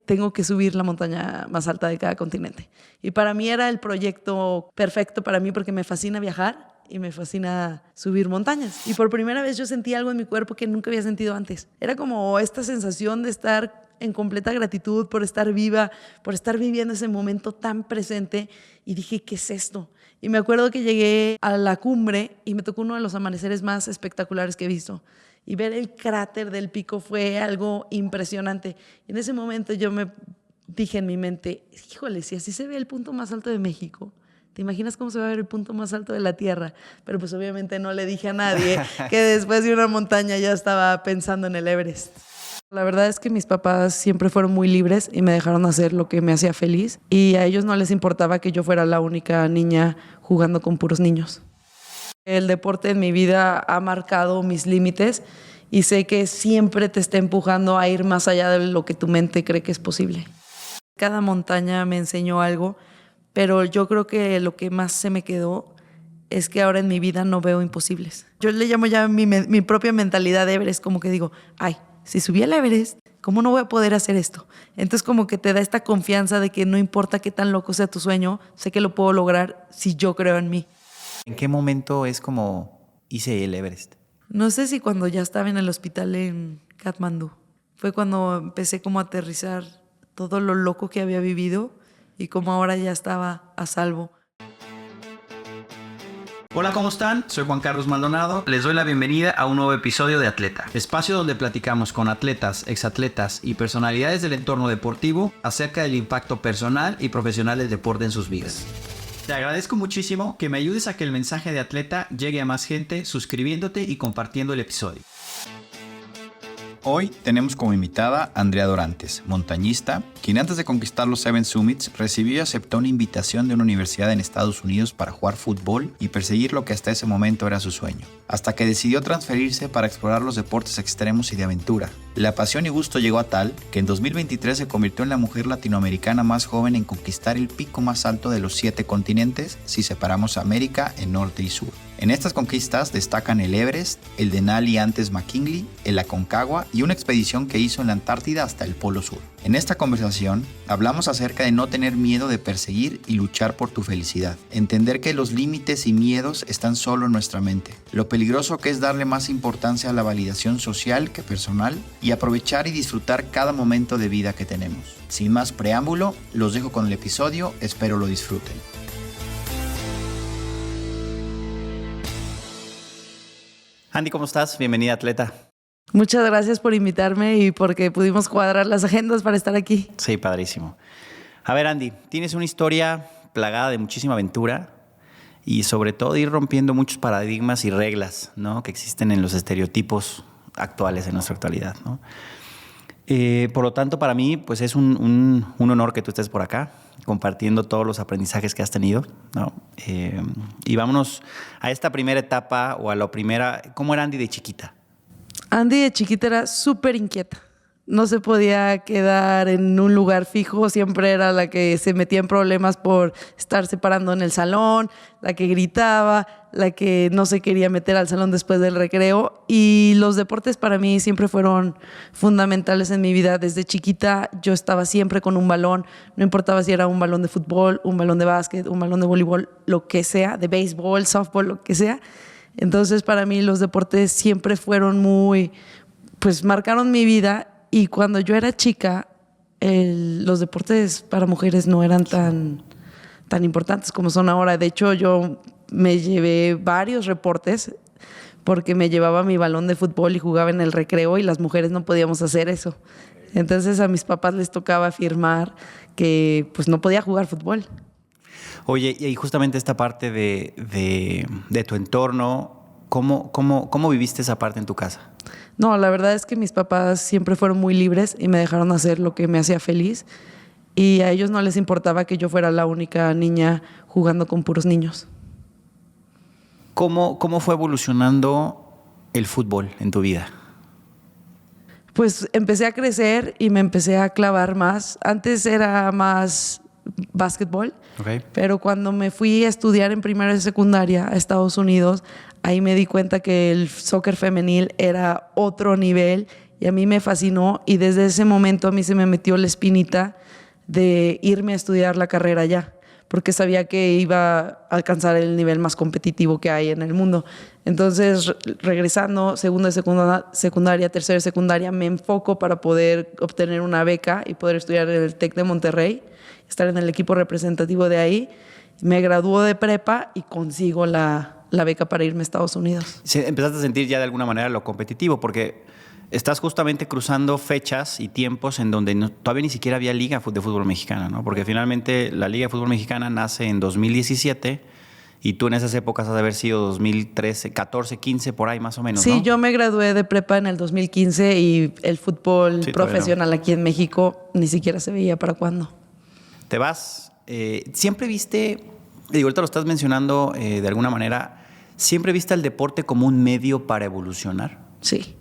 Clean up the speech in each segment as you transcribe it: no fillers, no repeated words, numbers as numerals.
tengo que subir la montaña más alta de cada continente. Y para mí era el proyecto perfecto para mí porque me fascina viajar y me fascina subir montañas. Y por primera vez yo sentí algo en mi cuerpo que nunca había sentido antes. Era como esta sensación de estar en completa gratitud por estar viva, por estar viviendo ese momento tan presente. Y dije, ¿qué es esto? Y me acuerdo que llegué a la cumbre y me tocó uno de los amaneceres más espectaculares que he visto. Y ver el cráter del pico fue algo impresionante. Y en ese momento yo me dije en mi mente, híjole, si así se ve el punto más alto de México, ¿te imaginas cómo se va a ver el punto más alto de la Tierra? Pero pues obviamente no le dije a nadie que después de una montaña ya estaba pensando en el Everest. La verdad es que mis papás siempre fueron muy libres y me dejaron hacer lo que me hacía feliz. Y a ellos no les importaba que yo fuera la única niña jugando con puros niños. El deporte en mi vida ha marcado mis límites y sé que siempre te está empujando a ir más allá de lo que tu mente cree que es posible. Cada montaña me enseñó algo, pero yo creo que lo que más se me quedó es que ahora en mi vida no veo imposibles. Yo le llamo ya mi propia mentalidad de Everest, como que digo, ay, si subí al Everest, ¿cómo no voy a poder hacer esto? Entonces como que te da esta confianza de que no importa qué tan loco sea tu sueño, sé que lo puedo lograr si yo creo en mí. ¿En qué momento es como hice el Everest? No sé si cuando ya estaba en el hospital en Katmandú. Fue cuando empecé como a aterrizar todo lo loco que había vivido y como ahora ya estaba a salvo. Hola, ¿cómo están? Soy Juan Carlos Maldonado. Les doy la bienvenida a un nuevo episodio de Atleta, espacio donde platicamos con atletas, exatletas y personalidades del entorno deportivo acerca del impacto personal y profesional del deporte en sus vidas. Te agradezco muchísimo que me ayudes a que el mensaje de Atleta llegue a más gente suscribiéndote y compartiendo el episodio. Hoy tenemos como invitada a Andrea Dorantes, montañista, quien antes de conquistar los Seven Summits recibió y aceptó una invitación de una universidad en Estados Unidos para jugar fútbol y perseguir lo que hasta ese momento era su sueño, hasta que decidió transferirse para explorar los deportes extremos y de aventura. La pasión y gusto llegó a tal que en 2023 se convirtió en la mujer latinoamericana más joven en conquistar el pico más alto de los 7 continentes si separamos América en norte y sur. En estas conquistas destacan el Everest, el Denali antes McKinley, el Aconcagua y una expedición que hizo en la Antártida hasta el Polo Sur. En esta conversación hablamos acerca de no tener miedo de perseguir y luchar por tu felicidad, entender que los límites y miedos están solo en nuestra mente, lo peligroso que es darle más importancia a la validación social que personal y aprovechar y disfrutar cada momento de vida que tenemos. Sin más preámbulo, los dejo con el episodio, espero lo disfruten. Andy, ¿cómo estás? Bienvenida, Atleta. Muchas gracias por invitarme y porque pudimos cuadrar las agendas para estar aquí. Sí, padrísimo. A ver, Andy, tienes una historia plagada de muchísima aventura y sobre todo ir rompiendo muchos paradigmas y reglas, ¿no?, que existen en los estereotipos actuales, en nuestra actualidad, ¿no? Por lo tanto, para mí, pues es un honor que tú estés por acá, compartiendo todos los aprendizajes que has tenido, ¿no? Y vámonos a esta primera etapa o a la primera. ¿Cómo era Andy de chiquita? Andy de chiquita era súper inquieta. No se podía quedar en un lugar fijo, siempre era la que se metía en problemas por estarse parando en el salón, la que gritaba, la que no se quería meter al salón después del recreo. Y los deportes para mí siempre fueron fundamentales en mi vida. Desde chiquita yo estaba siempre con un balón, no importaba si era un balón de fútbol, un balón de básquet, un balón de voleibol, lo que sea, de béisbol, softball, lo que sea. Entonces para mí los deportes siempre fueron pues marcaron mi vida. Y cuando yo era chica, los deportes para mujeres no eran tan importantes como son ahora. De hecho, yo me llevé varios reportes porque me llevaba mi balón de fútbol y jugaba en el recreo y las mujeres no podíamos hacer eso. Entonces a mis papás les tocaba afirmar que pues no podía jugar fútbol. Oye, y justamente esta parte de tu entorno, ¿cómo viviste esa parte en tu casa? No, la verdad es que mis papás siempre fueron muy libres y me dejaron hacer lo que me hacía feliz. Y a ellos no les importaba que yo fuera la única niña jugando con puros niños. ¿Cómo fue evolucionando el fútbol en tu vida? Pues empecé a crecer y me empecé a clavar más. Antes era más básquetbol, okay. Pero cuando me fui a estudiar en primaria y secundaria a Estados Unidos, ahí me di cuenta que el soccer femenil era otro nivel y a mí me fascinó, y desde ese momento a mí se me metió la espinita de irme a estudiar la carrera allá, porque sabía que iba a alcanzar el nivel más competitivo que hay en el mundo. Entonces, regresando, segundo de secundaria, tercero de secundaria, me enfoco para poder obtener una beca y poder estudiar en el TEC de Monterrey, estar en el equipo representativo de ahí. Me graduó de prepa y consigo la beca para irme a Estados Unidos. Sí, empezaste a sentir ya de alguna manera lo competitivo, porque estás justamente cruzando fechas y tiempos en donde todavía ni siquiera había liga de fútbol mexicana, ¿no? Porque finalmente la Liga de Fútbol Mexicana nace en 2017 y tú en esas épocas has de haber sido 2013, 14, 15, por ahí más o menos, Sí, ¿no? yo me gradué de prepa en el 2015 y el fútbol profesional aquí en México ni siquiera se veía para cuándo. Te vas, siempre viste, digo, ahorita lo estás mencionando de alguna manera, ¿siempre viste el deporte como un medio para evolucionar? Sí.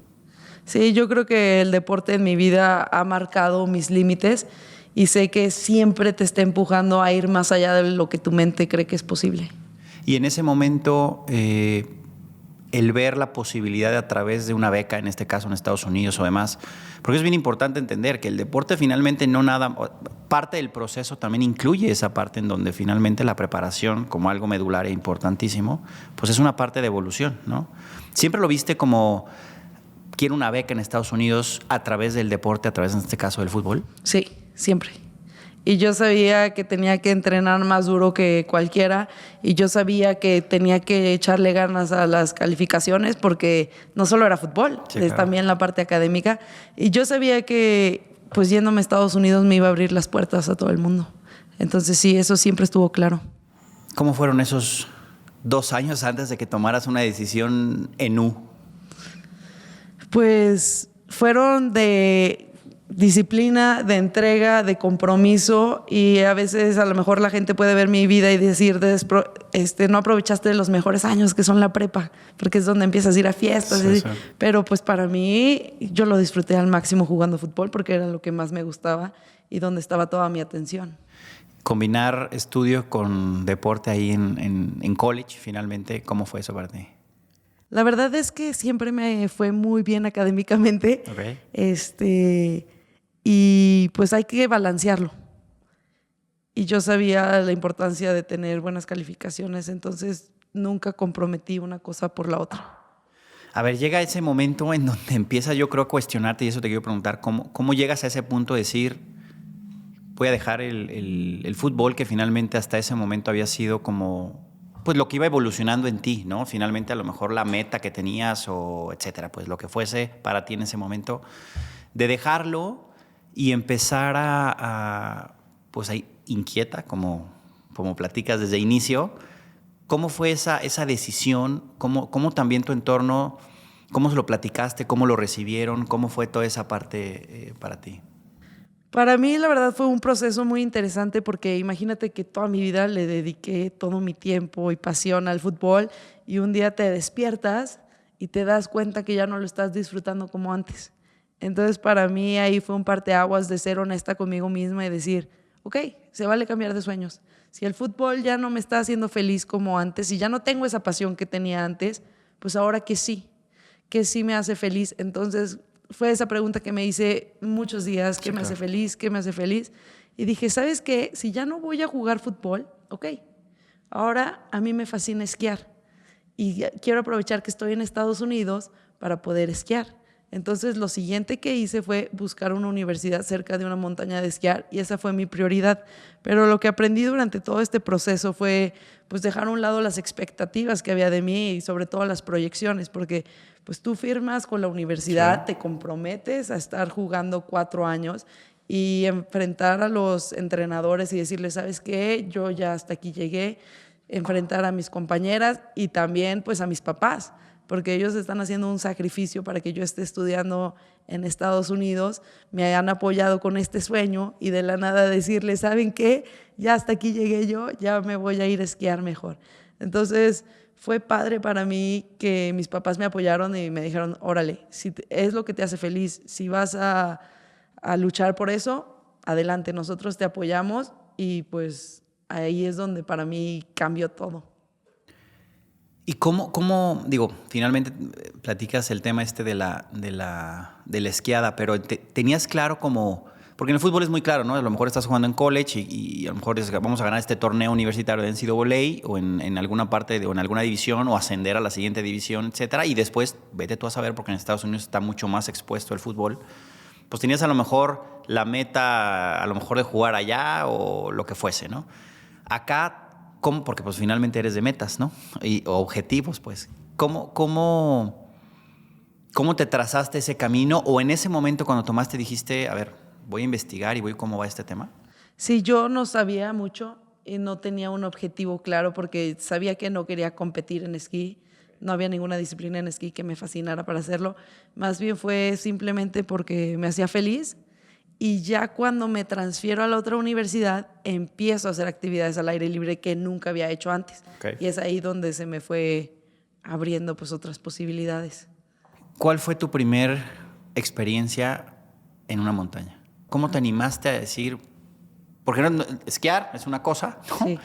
Sí, yo creo que el deporte en mi vida ha marcado mis límites y sé que siempre te está empujando a ir más allá de lo que tu mente cree que es posible. Y en ese momento, el ver la posibilidad de a través de una beca, en este caso en Estados Unidos o demás, porque es bien importante entender que el deporte finalmente no nada, parte del proceso también incluye esa parte en donde finalmente la preparación como algo medular e importantísimo, pues es una parte de evolución, ¿no? Siempre lo viste como quiero una beca en Estados Unidos a través del deporte, a través en este caso del fútbol. Sí, siempre. Y yo sabía que tenía que entrenar más duro que cualquiera y yo sabía que tenía que echarle ganas a las calificaciones porque no solo era fútbol, Sí, es claro. también la parte académica. Y yo sabía que pues yéndome a Estados Unidos me iba a abrir las puertas a todo el mundo. Entonces sí, eso siempre estuvo claro. ¿Cómo fueron esos 2 años antes de que tomaras una decisión en U? Pues fueron de disciplina, de entrega, de compromiso y a veces a lo mejor la gente puede ver mi vida y decir no aprovechaste los mejores años que son la prepa, porque es donde empiezas a ir a fiestas. Sí, sí. Pero pues para mí yo lo disfruté al máximo jugando fútbol porque era lo que más me gustaba y donde estaba toda mi atención. Combinar estudio con deporte ahí en college, finalmente, ¿cómo fue eso para ti? La verdad es que siempre me fue muy bien académicamente. Okay. Y pues hay que balancearlo. Y yo sabía la importancia de tener buenas calificaciones, entonces nunca comprometí una cosa por la otra. A ver, llega ese momento en donde empieza, yo creo, a cuestionarte, y eso te quiero preguntar, ¿cómo llegas a ese punto de decir, voy a dejar el fútbol que finalmente hasta ese momento había sido como pues lo que iba evolucionando en ti, ¿no? Finalmente a lo mejor la meta que tenías o etcétera, pues lo que fuese para ti en ese momento, de dejarlo y empezar pues ahí inquieta, como platicas desde inicio. ¿Cómo fue esa decisión? ¿Cómo también tu entorno, cómo se lo platicaste, cómo lo recibieron, cómo fue toda esa parte para ti? Para mí, la verdad, fue un proceso muy interesante porque imagínate que toda mi vida le dediqué todo mi tiempo y pasión al fútbol y un día te despiertas y te das cuenta que ya no lo estás disfrutando como antes. Entonces, para mí ahí fue un parteaguas de ser honesta conmigo misma y decir, ok, se vale cambiar de sueños. Si el fútbol ya no me está haciendo feliz como antes y ya no tengo esa pasión que tenía antes, pues ahora que sí me hace feliz. Entonces, fue esa pregunta que me hice muchos días, ¿qué me hace feliz? ¿Qué me hace feliz? Y dije, ¿sabes qué? Si ya no voy a jugar fútbol, ok, ahora a mí me fascina esquiar y quiero aprovechar que estoy en Estados Unidos para poder esquiar. Entonces, lo siguiente que hice fue buscar una universidad cerca de una montaña de esquiar y esa fue mi prioridad. Pero lo que aprendí durante todo este proceso fue pues dejar a un lado las expectativas que había de mí y sobre todo las proyecciones, porque pues tú firmas con la universidad, sí, te comprometes a estar jugando 4 años y enfrentar a los entrenadores y decirles, ¿sabes qué? Yo ya hasta aquí llegué, enfrentar a mis compañeras y también pues a mis papás, porque ellos están haciendo un sacrificio para que yo esté estudiando en Estados Unidos, me han apoyado con este sueño y de la nada decirles, ¿saben qué? Ya hasta aquí llegué yo, ya me voy a ir a esquiar mejor. Entonces, fue padre para mí que mis papás me apoyaron y me dijeron, órale, si es lo que te hace feliz, si vas a luchar por eso, adelante, nosotros te apoyamos y pues ahí es donde para mí cambió todo. ¿Y cómo, digo, finalmente platicas el tema este de la esquiada, pero tenías claro como, porque en el fútbol es muy claro, ¿no? A lo mejor estás jugando en college y a lo mejor vamos a ganar este torneo universitario de NCAA o en alguna parte o en alguna división o ascender a la siguiente división, etcétera, y después vete tú a saber, porque en Estados Unidos está mucho más expuesto el fútbol. Pues tenías a lo mejor la meta, a lo mejor de jugar allá o lo que fuese, ¿no? Acá, ¿cómo? Porque pues finalmente eres de metas, ¿no? O objetivos, pues. ¿Cómo te trazaste ese camino? O en ese momento cuando tomaste dijiste, a ver, voy a investigar y voy cómo va este tema. Sí, yo no sabía mucho y no tenía un objetivo claro porque sabía que no quería competir en esquí. No había ninguna disciplina en esquí que me fascinara para hacerlo. Más bien fue simplemente porque me hacía feliz. Y ya cuando me transfiero a la otra universidad, empiezo a hacer actividades al aire libre que nunca había hecho antes. Okay. Y es ahí donde se me fue abriendo pues otras posibilidades. ¿Cuál fue tu primer experiencia en una montaña? ¿Cómo te animaste a decir, porque esquiar es una cosa, ¿no? Sí.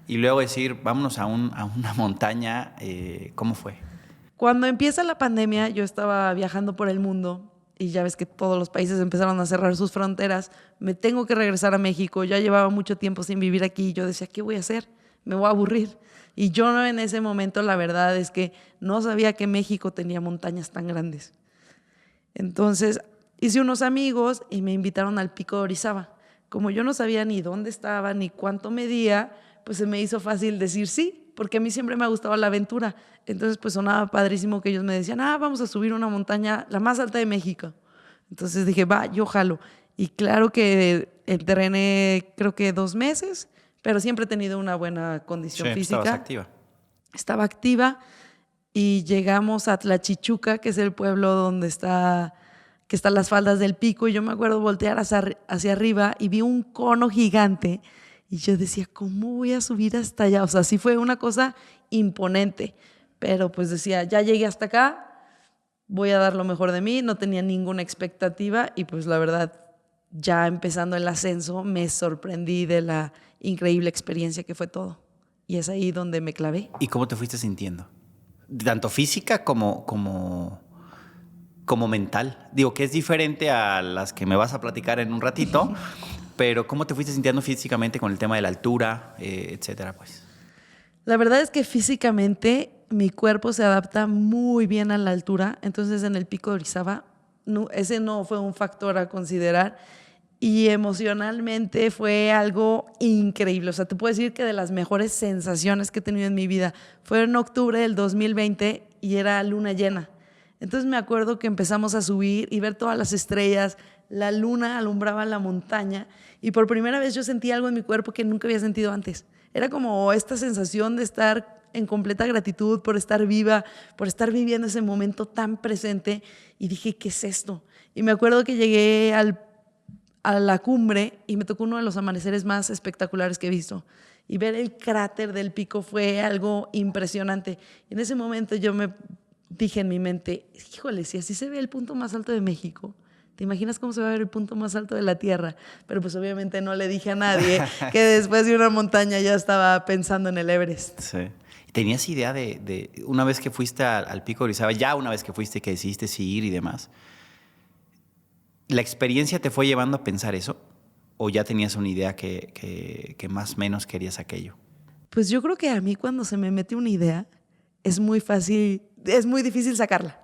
Y luego decir, vámonos a una montaña, ¿cómo fue? Cuando empieza la pandemia, yo estaba viajando por el mundo y ya ves que todos los países empezaron a cerrar sus fronteras. Me tengo que regresar a México. Ya llevaba mucho tiempo sin vivir aquí. Yo decía, ¿qué voy a hacer? Me voy a aburrir. Y yo en ese momento, la verdad es que no sabía que México tenía montañas tan grandes. Entonces hice unos amigos y me invitaron al Pico de Orizaba. Como yo no sabía ni dónde estaba ni cuánto medía, pues se me hizo fácil decir sí, porque a mí siempre me ha gustado la aventura. Entonces pues sonaba padrísimo que ellos me decían, vamos a subir una montaña, la más alta de México. Entonces dije, va, yo jalo. Y claro que entrené creo que 2 meses, pero siempre he tenido una buena condición física. Estabas activa. Estaba activa y llegamos a Tlachichuca, que es el pueblo donde están las faldas del pico, y yo me acuerdo voltear hacia arriba y vi un cono gigante y yo decía, ¿cómo voy a subir hasta allá? O sea, sí fue una cosa imponente, pero pues decía, ya llegué hasta acá, voy a dar lo mejor de mí, no tenía ninguna expectativa y pues la verdad, ya empezando el ascenso, me sorprendí de la increíble experiencia que fue todo. Y es ahí donde me clavé. ¿Y cómo te fuiste sintiendo? Tanto física como mental. Digo que es diferente a las que me vas a platicar en un ratito, pero ¿cómo te fuiste sintiendo físicamente con el tema de la altura, etcétera, pues? La verdad es que físicamente mi cuerpo se adapta muy bien a la altura, entonces en el Pico de Orizaba ese no fue un factor a considerar y emocionalmente fue algo increíble. O sea, te puedo decir que de las mejores sensaciones que he tenido en mi vida fue en octubre del 2020 y era luna llena. Entonces me acuerdo que empezamos a subir y ver todas las estrellas, la luna alumbraba la montaña y por primera vez yo sentí algo en mi cuerpo que nunca había sentido antes. Era como esta sensación de estar en completa gratitud por estar viva, por estar viviendo ese momento tan presente y dije, ¿qué es esto? Y me acuerdo que llegué a la cumbre y me tocó uno de los amaneceres más espectaculares que he visto. Y ver el cráter del pico fue algo impresionante. Y en ese momento yo me dije en mi mente, híjole, si así se ve el punto más alto de México, ¿te imaginas cómo se va a ver el punto más alto de la Tierra? Pero pues obviamente no le dije a nadie que después de una montaña ya estaba pensando en el Everest. Sí. ¿Tenías idea de una vez que fuiste al Pico de Orizaba, ya una vez que fuiste que decidiste ir y demás, la experiencia te fue llevando a pensar eso? ¿O ya tenías una idea que más o menos querías aquello? Pues yo creo que a mí cuando se me mete una idea es muy difícil sacarla.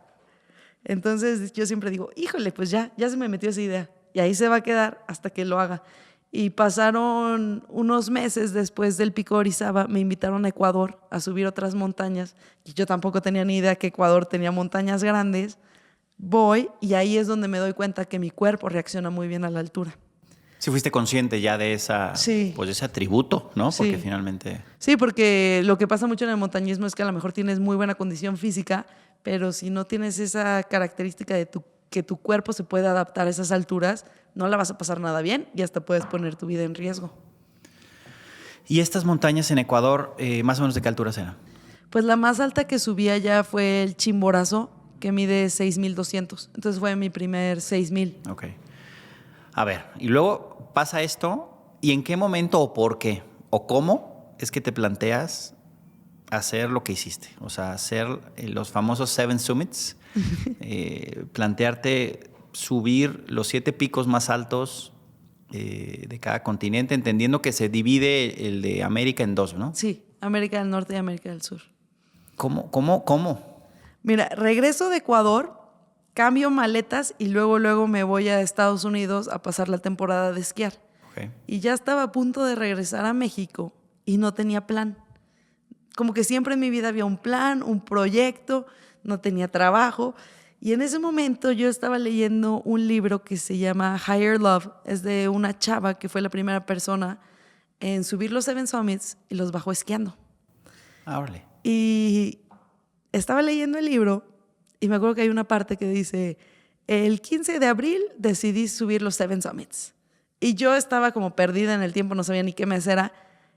Entonces yo siempre digo, híjole, pues ya se me metió esa idea y ahí se va a quedar hasta que lo haga. Y pasaron unos meses después del Pico de Orizaba, me invitaron a Ecuador a subir otras montañas y yo tampoco tenía ni idea que Ecuador tenía montañas grandes. Voy y ahí es donde me doy cuenta que mi cuerpo reacciona muy bien a la altura. Sí, fuiste consciente ya de sí. Pues de ese atributo, ¿no? Porque sí. Finalmente... Sí, porque lo que pasa mucho en el montañismo es que a lo mejor tienes muy buena condición física, pero si no tienes esa característica de que tu cuerpo se puede adaptar a esas alturas, no la vas a pasar nada bien y hasta puedes poner tu vida en riesgo. ¿Y estas montañas en Ecuador, más o menos de qué alturas eran? Pues la más alta que subí allá fue el Chimborazo, que mide 6,200. Entonces fue mi primer 6,000. Ok. A ver, y luego pasa esto, ¿y en qué momento o por qué o cómo es que te planteas hacer lo que hiciste, o sea, hacer los famosos 7 Summits, plantearte subir los 7 picos más altos de cada continente, entendiendo que se divide el de América en 2, ¿no? Sí, América del Norte y América del Sur. ¿Cómo? Mira, regreso de Ecuador, cambio maletas y luego me voy a Estados Unidos a pasar la temporada de esquiar. Okay. Y ya estaba a punto de regresar a México y no tenía plan. Como que siempre en mi vida había un plan, un proyecto, no tenía trabajo. Y en ese momento yo estaba leyendo un libro que se llama Higher Love. Es de una chava que fue la primera persona en subir los 7 Summits y los bajó esquiando. Órale. Y estaba leyendo el libro y me acuerdo que hay una parte que dice, el 15 de abril decidí subir los 7 Summits. Y yo estaba como perdida en el tiempo, no sabía ni qué mes era.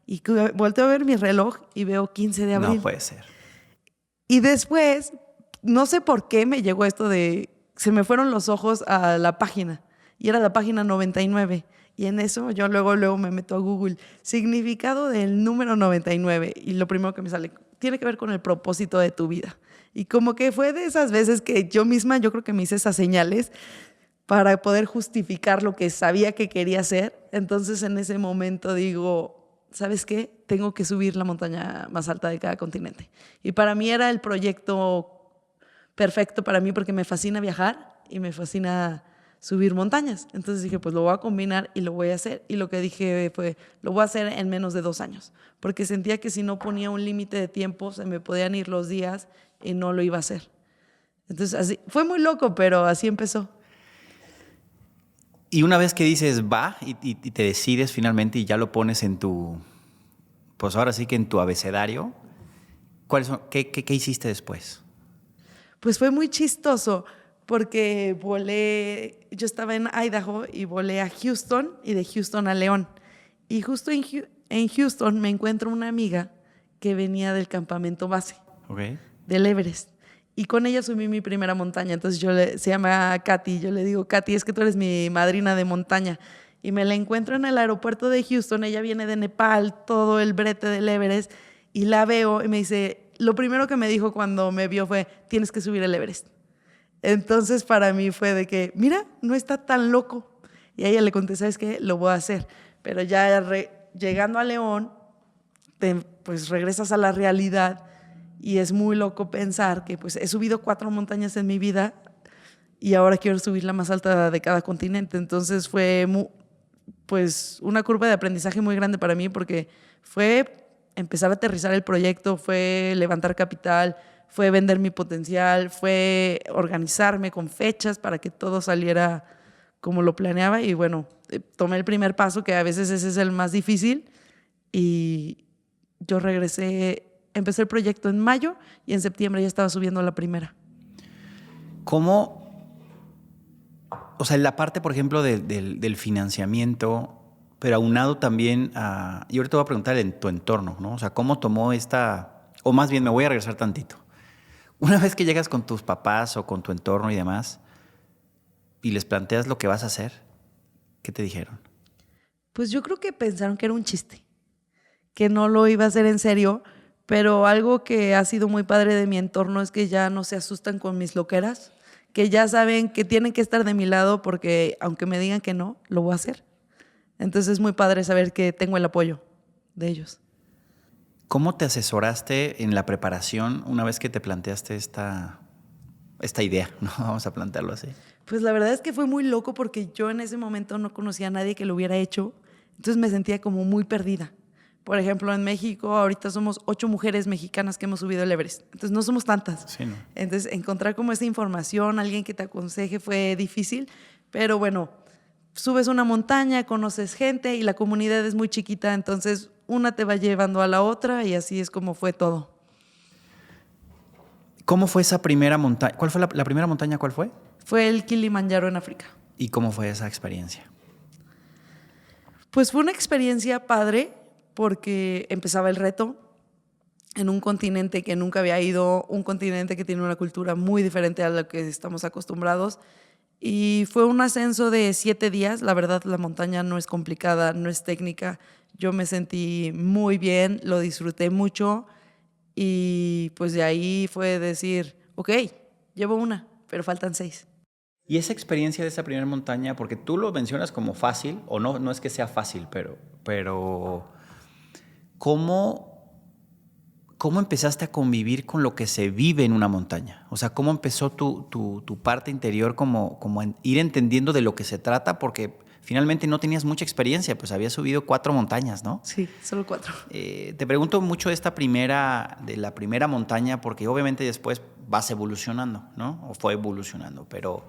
Y volteo a ver mi reloj y veo 15 de abril. No puede ser. Y después, no sé por qué me llegó esto de, se me fueron los ojos a la página. Y era la página 99. Y en eso yo luego me meto a Google. Significado del número 99. Y lo primero que me sale, tiene que ver con el propósito de tu vida. Y como que fue de esas veces que yo misma, yo creo que me hice esas señales para poder justificar lo que sabía que quería hacer. Entonces en ese momento digo, ¿sabes qué? Tengo que subir la montaña más alta de cada continente. Y para mí era el proyecto perfecto para mí porque me fascina viajar y me fascina subir montañas. Entonces dije, pues lo voy a combinar y lo voy a hacer. Y lo que dije fue, lo voy a hacer en menos de 2 años. Porque sentía que si no ponía un límite de tiempo, se me podían ir los días y no lo iba a hacer. Entonces así, fue muy loco, pero así empezó. Y una vez que dices va y te decides finalmente y ya lo pones en tu, pues ahora sí que en tu abecedario, ¿qué hiciste después? Pues fue muy chistoso porque yo estaba en Idaho y volé a Houston y de Houston a León. Y justo en Houston me encuentro una amiga que venía del campamento base, del Everest. Y con ella subí mi primera montaña. Entonces se llama Katy. Yo le digo, Katy, es que tú eres mi madrina de montaña. Y me la encuentro en el aeropuerto de Houston. Ella viene de Nepal, todo el brete del Everest. Y la veo y me dice, lo primero que me dijo cuando me vio fue, tienes que subir el Everest. Entonces para mí fue de que, mira, no está tan loco. Y a ella le conté, ¿sabes qué? Lo voy a hacer. Pero ya llegando a León, pues regresas a la realidad. Y es muy loco pensar que pues he subido 4 montañas en mi vida y ahora quiero subir la más alta de cada continente. Entonces fue pues una curva de aprendizaje muy grande para mí porque fue empezar a aterrizar el proyecto, fue levantar capital, fue vender mi potencial, fue organizarme con fechas para que todo saliera como lo planeaba. Y bueno, tomé el primer paso, que a veces ese es el más difícil, y yo empecé el proyecto en mayo y en septiembre ya estaba subiendo la primera. ¿Cómo? O sea, la parte, por ejemplo, del financiamiento, pero aunado también a... Y ahorita te voy a preguntar en tu entorno, ¿no? O sea, ¿cómo tomó o más bien me voy a regresar tantito. Una vez que llegas con tus papás o con tu entorno y demás, y les planteas lo que vas a hacer, ¿qué te dijeron? Pues yo creo que pensaron que era un chiste, que no lo iba a hacer en serio. Pero algo que ha sido muy padre de mi entorno es que ya no se asustan con mis loqueras, que ya saben que tienen que estar de mi lado porque aunque me digan que no, lo voy a hacer. Entonces es muy padre saber que tengo el apoyo de ellos. ¿Cómo te asesoraste en la preparación una vez que te planteaste esta idea? ¿No? Vamos a plantearlo así. Pues la verdad es que fue muy loco porque yo en ese momento no conocía a nadie que lo hubiera hecho. Entonces me sentía como muy perdida. Por ejemplo, en México ahorita somos 8 mujeres mexicanas que hemos subido el Everest. Entonces no somos tantas. Sí, ¿no? Entonces encontrar como esa información, alguien que te aconseje fue difícil. Pero bueno, subes una montaña, conoces gente y la comunidad es muy chiquita. Entonces una te va llevando a la otra y así es como fue todo. ¿Cómo fue esa primera montaña? ¿Cuál fue la primera montaña? ¿Cuál fue? Fue el Kilimanjaro en África. ¿Y cómo fue esa experiencia? Pues fue una experiencia padre porque empezaba el reto en un continente que nunca había ido, un continente que tiene una cultura muy diferente a la que estamos acostumbrados. Y fue un ascenso de 7 días. La verdad, la montaña no es complicada, no es técnica. Yo me sentí muy bien, lo disfruté mucho Y pues de ahí fue decir, ok, llevo una, pero faltan 6. Y esa experiencia de esa primera montaña, porque tú lo mencionas como fácil, o no es que sea fácil, pero ¿cómo empezaste a convivir con lo que se vive en una montaña? O sea, ¿cómo empezó tu parte interior como ir entendiendo de lo que se trata? Porque finalmente no tenías mucha experiencia, pues habías subido 4 montañas, ¿no? Sí, solo 4. Te pregunto mucho de la primera montaña, porque obviamente después vas evolucionando, ¿no? O fue evolucionando, pero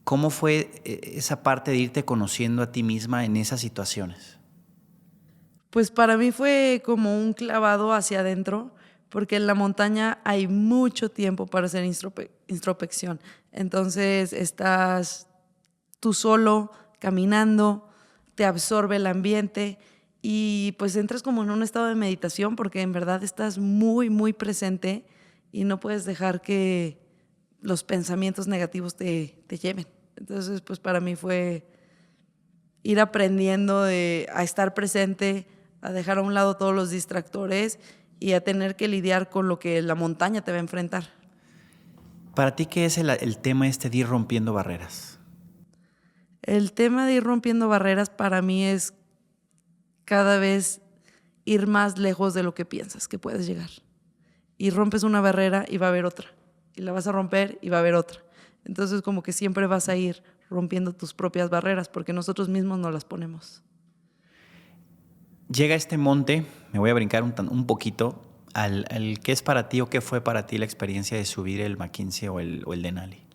¿cómo fue esa parte de irte conociendo a ti misma en esas situaciones? Pues para mí fue como un clavado hacia adentro, porque en la montaña hay mucho tiempo para hacer introspección. Entonces estás tú solo, caminando, te absorbe el ambiente y pues entras como en un estado de meditación porque en verdad estás muy, muy presente y no puedes dejar que los pensamientos negativos te lleven. Entonces, pues para mí fue ir aprendiendo a estar presente, a dejar a un lado todos los distractores y a tener que lidiar con lo que la montaña te va a enfrentar. ¿Para ti qué es el tema de ir rompiendo barreras? El tema de ir rompiendo barreras para mí es cada vez ir más lejos de lo que piensas que puedes llegar. Y rompes una barrera y va a haber otra. Y la vas a romper y va a haber otra. Entonces como que siempre vas a ir rompiendo tus propias barreras porque nosotros mismos no las ponemos. Llega este monte, me voy a brincar un poquito, al ¿qué es para ti o qué fue para ti la experiencia de subir el McKinsey o el Denali?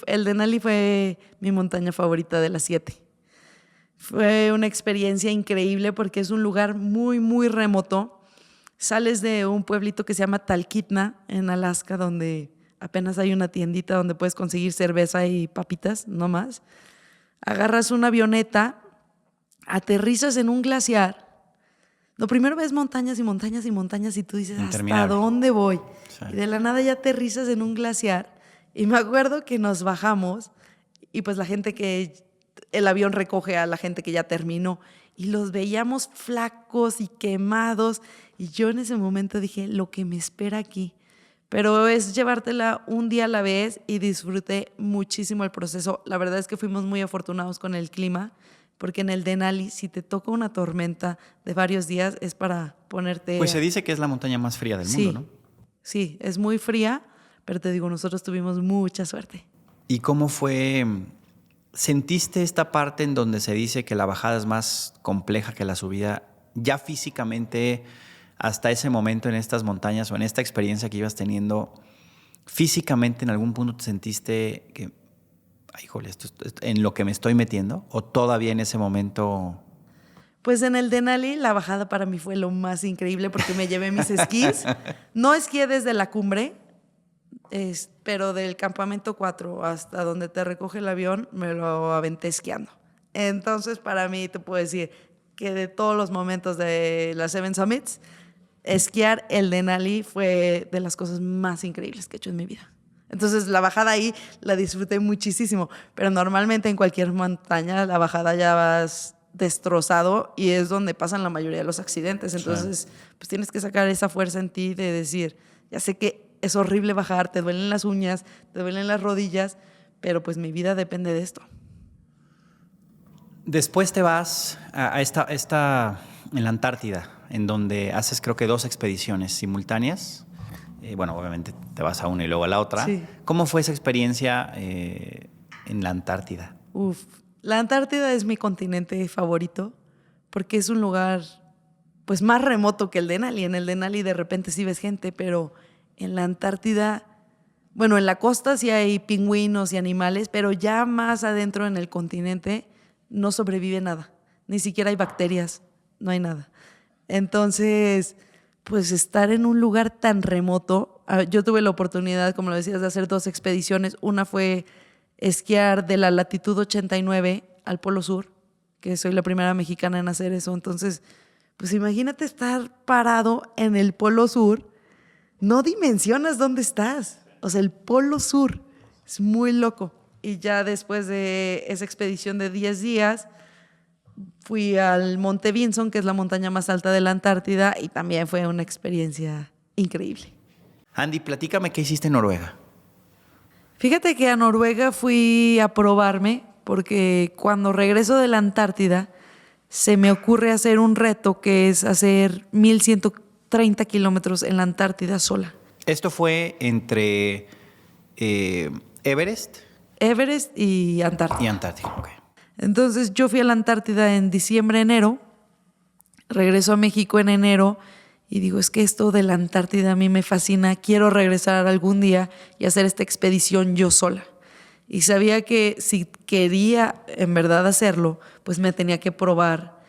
El Denali fue mi montaña favorita de las 7. Fue una experiencia increíble porque es un lugar muy, muy remoto. Sales de un pueblito que se llama Talkeetna, en Alaska, donde apenas hay una tiendita donde puedes conseguir cerveza y papitas, no más. Agarras una avioneta, aterrizas en un glaciar. Lo primero ves montañas y montañas y montañas y tú dices, ¿hasta dónde voy? Sí. Y de la nada ya aterrizas en un glaciar. Y me acuerdo que nos bajamos y pues el avión recoge a la gente que ya terminó y los veíamos flacos y quemados. Y yo en ese momento dije, lo que me espera aquí. Pero es llevártela un día a la vez y disfruté muchísimo el proceso. La verdad es que fuimos muy afortunados con el clima, porque en el Denali, si te toca una tormenta de varios días, es para ponerte... Pues se dice que es la montaña más fría del mundo, ¿no? Sí, es muy fría, pero te digo, nosotros tuvimos mucha suerte. ¿Y cómo fue? ¿Sentiste esta parte en donde se dice que la bajada es más compleja que la subida? Ya físicamente, hasta ese momento en estas montañas o en esta experiencia que ibas teniendo, físicamente en algún punto te sentiste que, ay, híjole, esto en lo que me estoy metiendo, o todavía en ese momento... Pues en el Denali la bajada para mí fue lo más increíble porque me llevé mis esquís. No esquié desde la cumbre, pero del campamento 4 hasta donde te recoge el avión me lo aventé esquiando. Entonces para mí te puedo decir que de todos los momentos de las Seven Summits, esquiar el Denali fue de las cosas más increíbles que he hecho en mi vida. Entonces la bajada ahí la disfruté muchísimo, pero normalmente en cualquier montaña la bajada ya vas destrozado y es donde pasan la mayoría de los accidentes. Entonces pues tienes que sacar esa fuerza en ti de decir, ya sé que es horrible bajar, te duelen las uñas, te duelen las rodillas, pero pues mi vida depende de esto. Después te vas a esta en la Antártida, en donde haces creo que 2 expediciones simultáneas. Bueno, obviamente te vas a una y luego a la otra. Sí. ¿Cómo fue esa experiencia en la Antártida? La Antártida es mi continente favorito porque es un lugar pues más remoto que el Denali. En el Denali de repente sí ves gente, pero en la Antártida, bueno, en la costa sí hay pingüinos y animales, pero ya más adentro en el continente no sobrevive nada. Ni siquiera hay bacterias, no hay nada. Entonces, pues estar en un lugar tan remoto, yo tuve la oportunidad, como lo decías, de hacer 2 expediciones. Una fue esquiar de la latitud 89 al Polo Sur, que soy la primera mexicana en hacer eso. Entonces, pues imagínate estar parado en el Polo Sur, no dimensionas dónde estás. O sea, el Polo Sur es muy loco. Y ya después de esa expedición de 10 días, fui al Monte Vinson, que es la montaña más alta de la Antártida, y también fue una experiencia increíble. Andy, platícame qué hiciste en Noruega. Fíjate que a Noruega fui a probarme porque cuando regreso de la Antártida se me ocurre hacer un reto que es hacer 1,130 kilómetros en la Antártida sola. Esto fue entre Everest Y Antártida. y Antártica. Ok. Entonces yo fui a la Antártida en diciembre, enero, regreso a México en enero y digo, es que esto de la Antártida a mí me fascina, quiero regresar algún día y hacer esta expedición yo sola. Y sabía que si quería en verdad hacerlo, pues me tenía que probar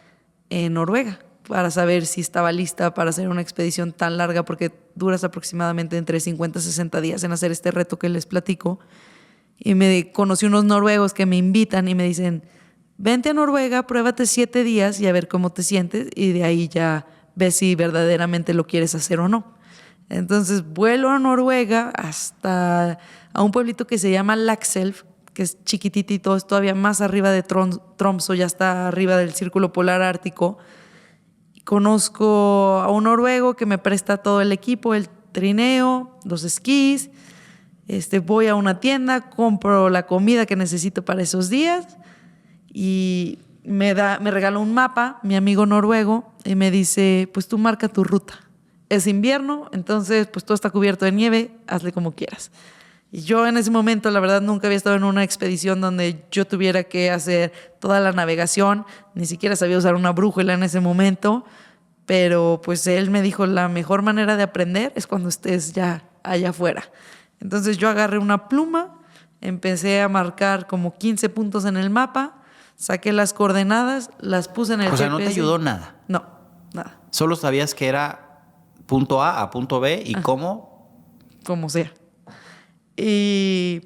en Noruega para saber si estaba lista para hacer una expedición tan larga, porque duras aproximadamente entre 50 y 60 días en hacer este reto que les platico. Y me conocí unos noruegos que me invitan y me dicen, vente a Noruega, pruébate 7 días y a ver cómo te sientes, y de ahí ya ves si verdaderamente lo quieres hacer o no. Entonces vuelo a Noruega hasta a un pueblito que se llama Lakselv, que es chiquititito, es todavía más arriba de Tromsø, ya está arriba del Círculo Polar Ártico. Conozco a un noruego que me presta todo el equipo, el trineo, los esquís. Voy a una tienda, compro la comida que necesito para esos días y me regala un mapa, mi amigo noruego, y me dice, pues tú marca tu ruta. Es invierno, entonces pues todo está cubierto de nieve, hazle como quieras. Y yo en ese momento, la verdad, nunca había estado en una expedición donde yo tuviera que hacer toda la navegación, ni siquiera sabía usar una brújula en ese momento, pero pues él me dijo, la mejor manera de aprender es cuando estés ya allá afuera. Entonces yo agarré una pluma, empecé a marcar como 15 puntos en el mapa, saqué las coordenadas, las puse en el GPS. O sea, ¿no te ayudó nada? No, nada. Solo sabías que era punto A a punto B y cómo. Como sea. Y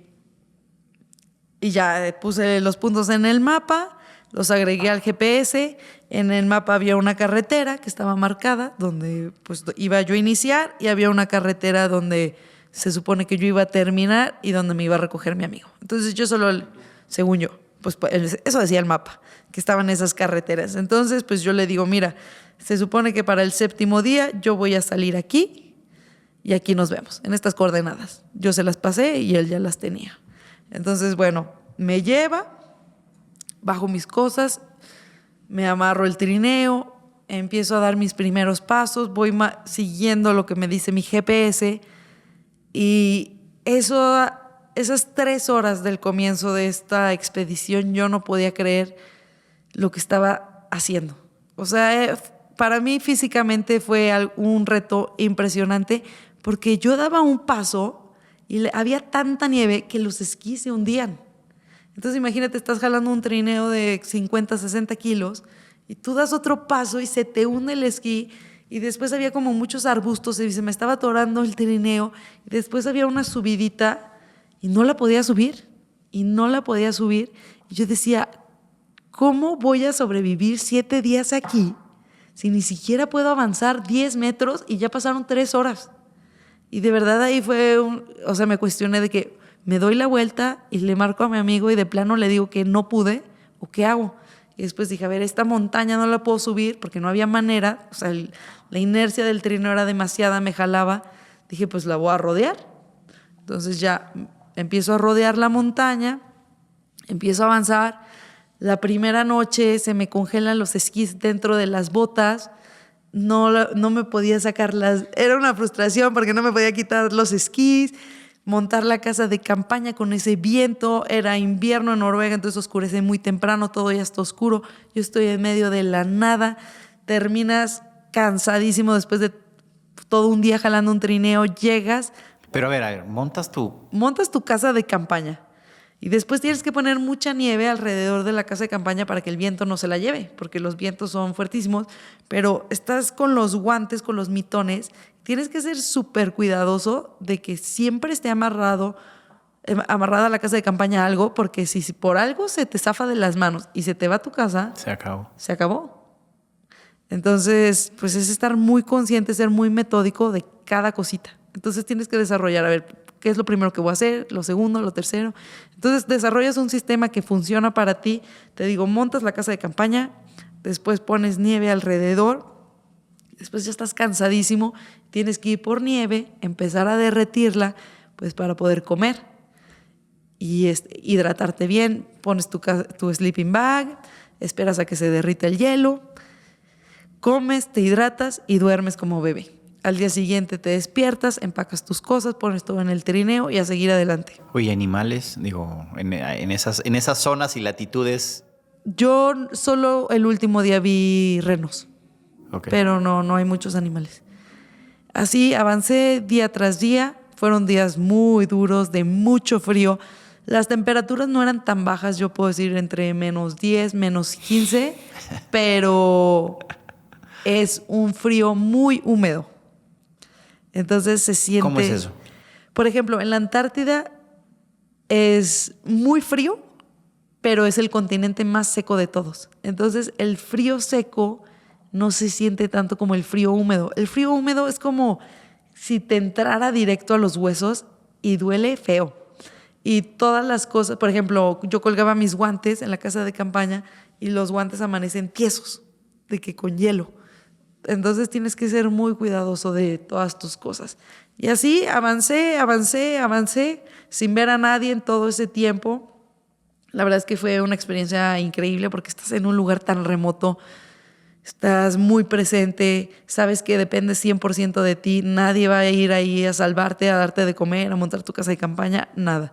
ya puse los puntos en el mapa, los agregué al GPS. En el mapa había una carretera que estaba marcada donde pues iba yo a iniciar, y había una carretera donde se supone que yo iba a terminar y donde me iba a recoger mi amigo. Entonces yo solo, según yo, pues eso decía el mapa, que estaban esas carreteras. Entonces pues yo le digo, mira, se supone que para el 7º día yo voy a salir aquí y aquí nos vemos, en estas coordenadas. Yo se las pasé y él ya las tenía. Entonces, bueno, me lleva, bajo mis cosas, me amarro el trineo, empiezo a dar mis primeros pasos, voy siguiendo lo que me dice mi GPS, y esas 3 horas del comienzo de esta expedición yo no podía creer lo que estaba haciendo. O sea, para mí físicamente fue un reto impresionante, porque yo daba un paso y había tanta nieve que los esquís se hundían. Entonces imagínate, estás jalando un trineo de 50, 60 kilos y tú das otro paso y se te hunde el esquí, y después había como muchos arbustos y se me estaba atorando el trineo, y después había una subidita y no la podía subir, y yo decía, ¿cómo voy a sobrevivir 7 días aquí si ni siquiera puedo avanzar 10 metros y ya pasaron 3 horas? Y de verdad ahí fue me cuestioné de que me doy la vuelta y le marco a mi amigo y de plano le digo que no pude, o qué hago. Y después dije, a ver, esta montaña no la puedo subir porque no había manera, o sea, la inercia del trineo era demasiada, me jalaba. Dije, pues la voy a rodear. Entonces ya empiezo a rodear la montaña, empiezo a avanzar. La primera noche se me congelan los esquís dentro de las botas. No me podía sacarlas. Era una frustración porque no me podía quitar los esquís. Montar la casa de campaña con ese viento. Era invierno en Noruega, entonces oscurece muy temprano, todo ya está oscuro. Yo estoy en medio de la nada. Terminas cansadísimo después de todo un día jalando un trineo. Llegas. Pero a ver, montas tu casa de campaña. Y después tienes que poner mucha nieve alrededor de la casa de campaña para que el viento no se la lleve, porque los vientos son fuertísimos. Pero estás con los guantes, con los mitones. Tienes que ser súper cuidadoso de que siempre esté amarrada a la casa de campaña algo, porque si por algo se te zafa de las manos y se te va a tu casa, se acabó. Se acabó. Entonces, pues es estar muy consciente, ser muy metódico de cada cosita. Entonces tienes que desarrollar, a ver, qué es lo primero que voy a hacer, lo segundo, lo tercero. Entonces desarrollas un sistema que funciona para ti. Te digo, montas la casa de campaña, después pones nieve alrededor, después ya estás cansadísimo, tienes que ir por nieve, empezar a derretirla, pues para poder comer y hidratarte bien. Pones tu sleeping bag, esperas a que se derrita el hielo, comes, te hidratas y duermes como bebé. Al día siguiente te despiertas, empacas tus cosas, pones todo en el trineo y a seguir adelante. Oye, animales, digo, en esas zonas y latitudes. Yo solo el último día vi renos, Okay. pero no hay muchos animales. Así avancé día tras día. Fueron días muy duros, de mucho frío. Las temperaturas no eran tan bajas, yo puedo decir entre -10, -15, pero es un frío muy húmedo. Entonces se siente... ¿Cómo es eso? Por ejemplo, en la Antártida es muy frío, pero es el continente más seco de todos. Entonces el frío seco no se siente tanto como el frío húmedo. El frío húmedo es como si te entrara directo a los huesos y duele feo. Y todas las cosas, por ejemplo, yo colgaba mis guantes en la casa de campaña y los guantes amanecen tiesos, de que con hielo. Entonces tienes que ser muy cuidadoso de todas tus cosas. Y así avancé, sin ver a nadie en todo ese tiempo. La verdad es que fue una experiencia increíble porque estás en un lugar tan remoto, estás muy presente, sabes que depende 100% de ti, nadie va a ir ahí a salvarte, a darte de comer, a montar tu casa de campaña, nada.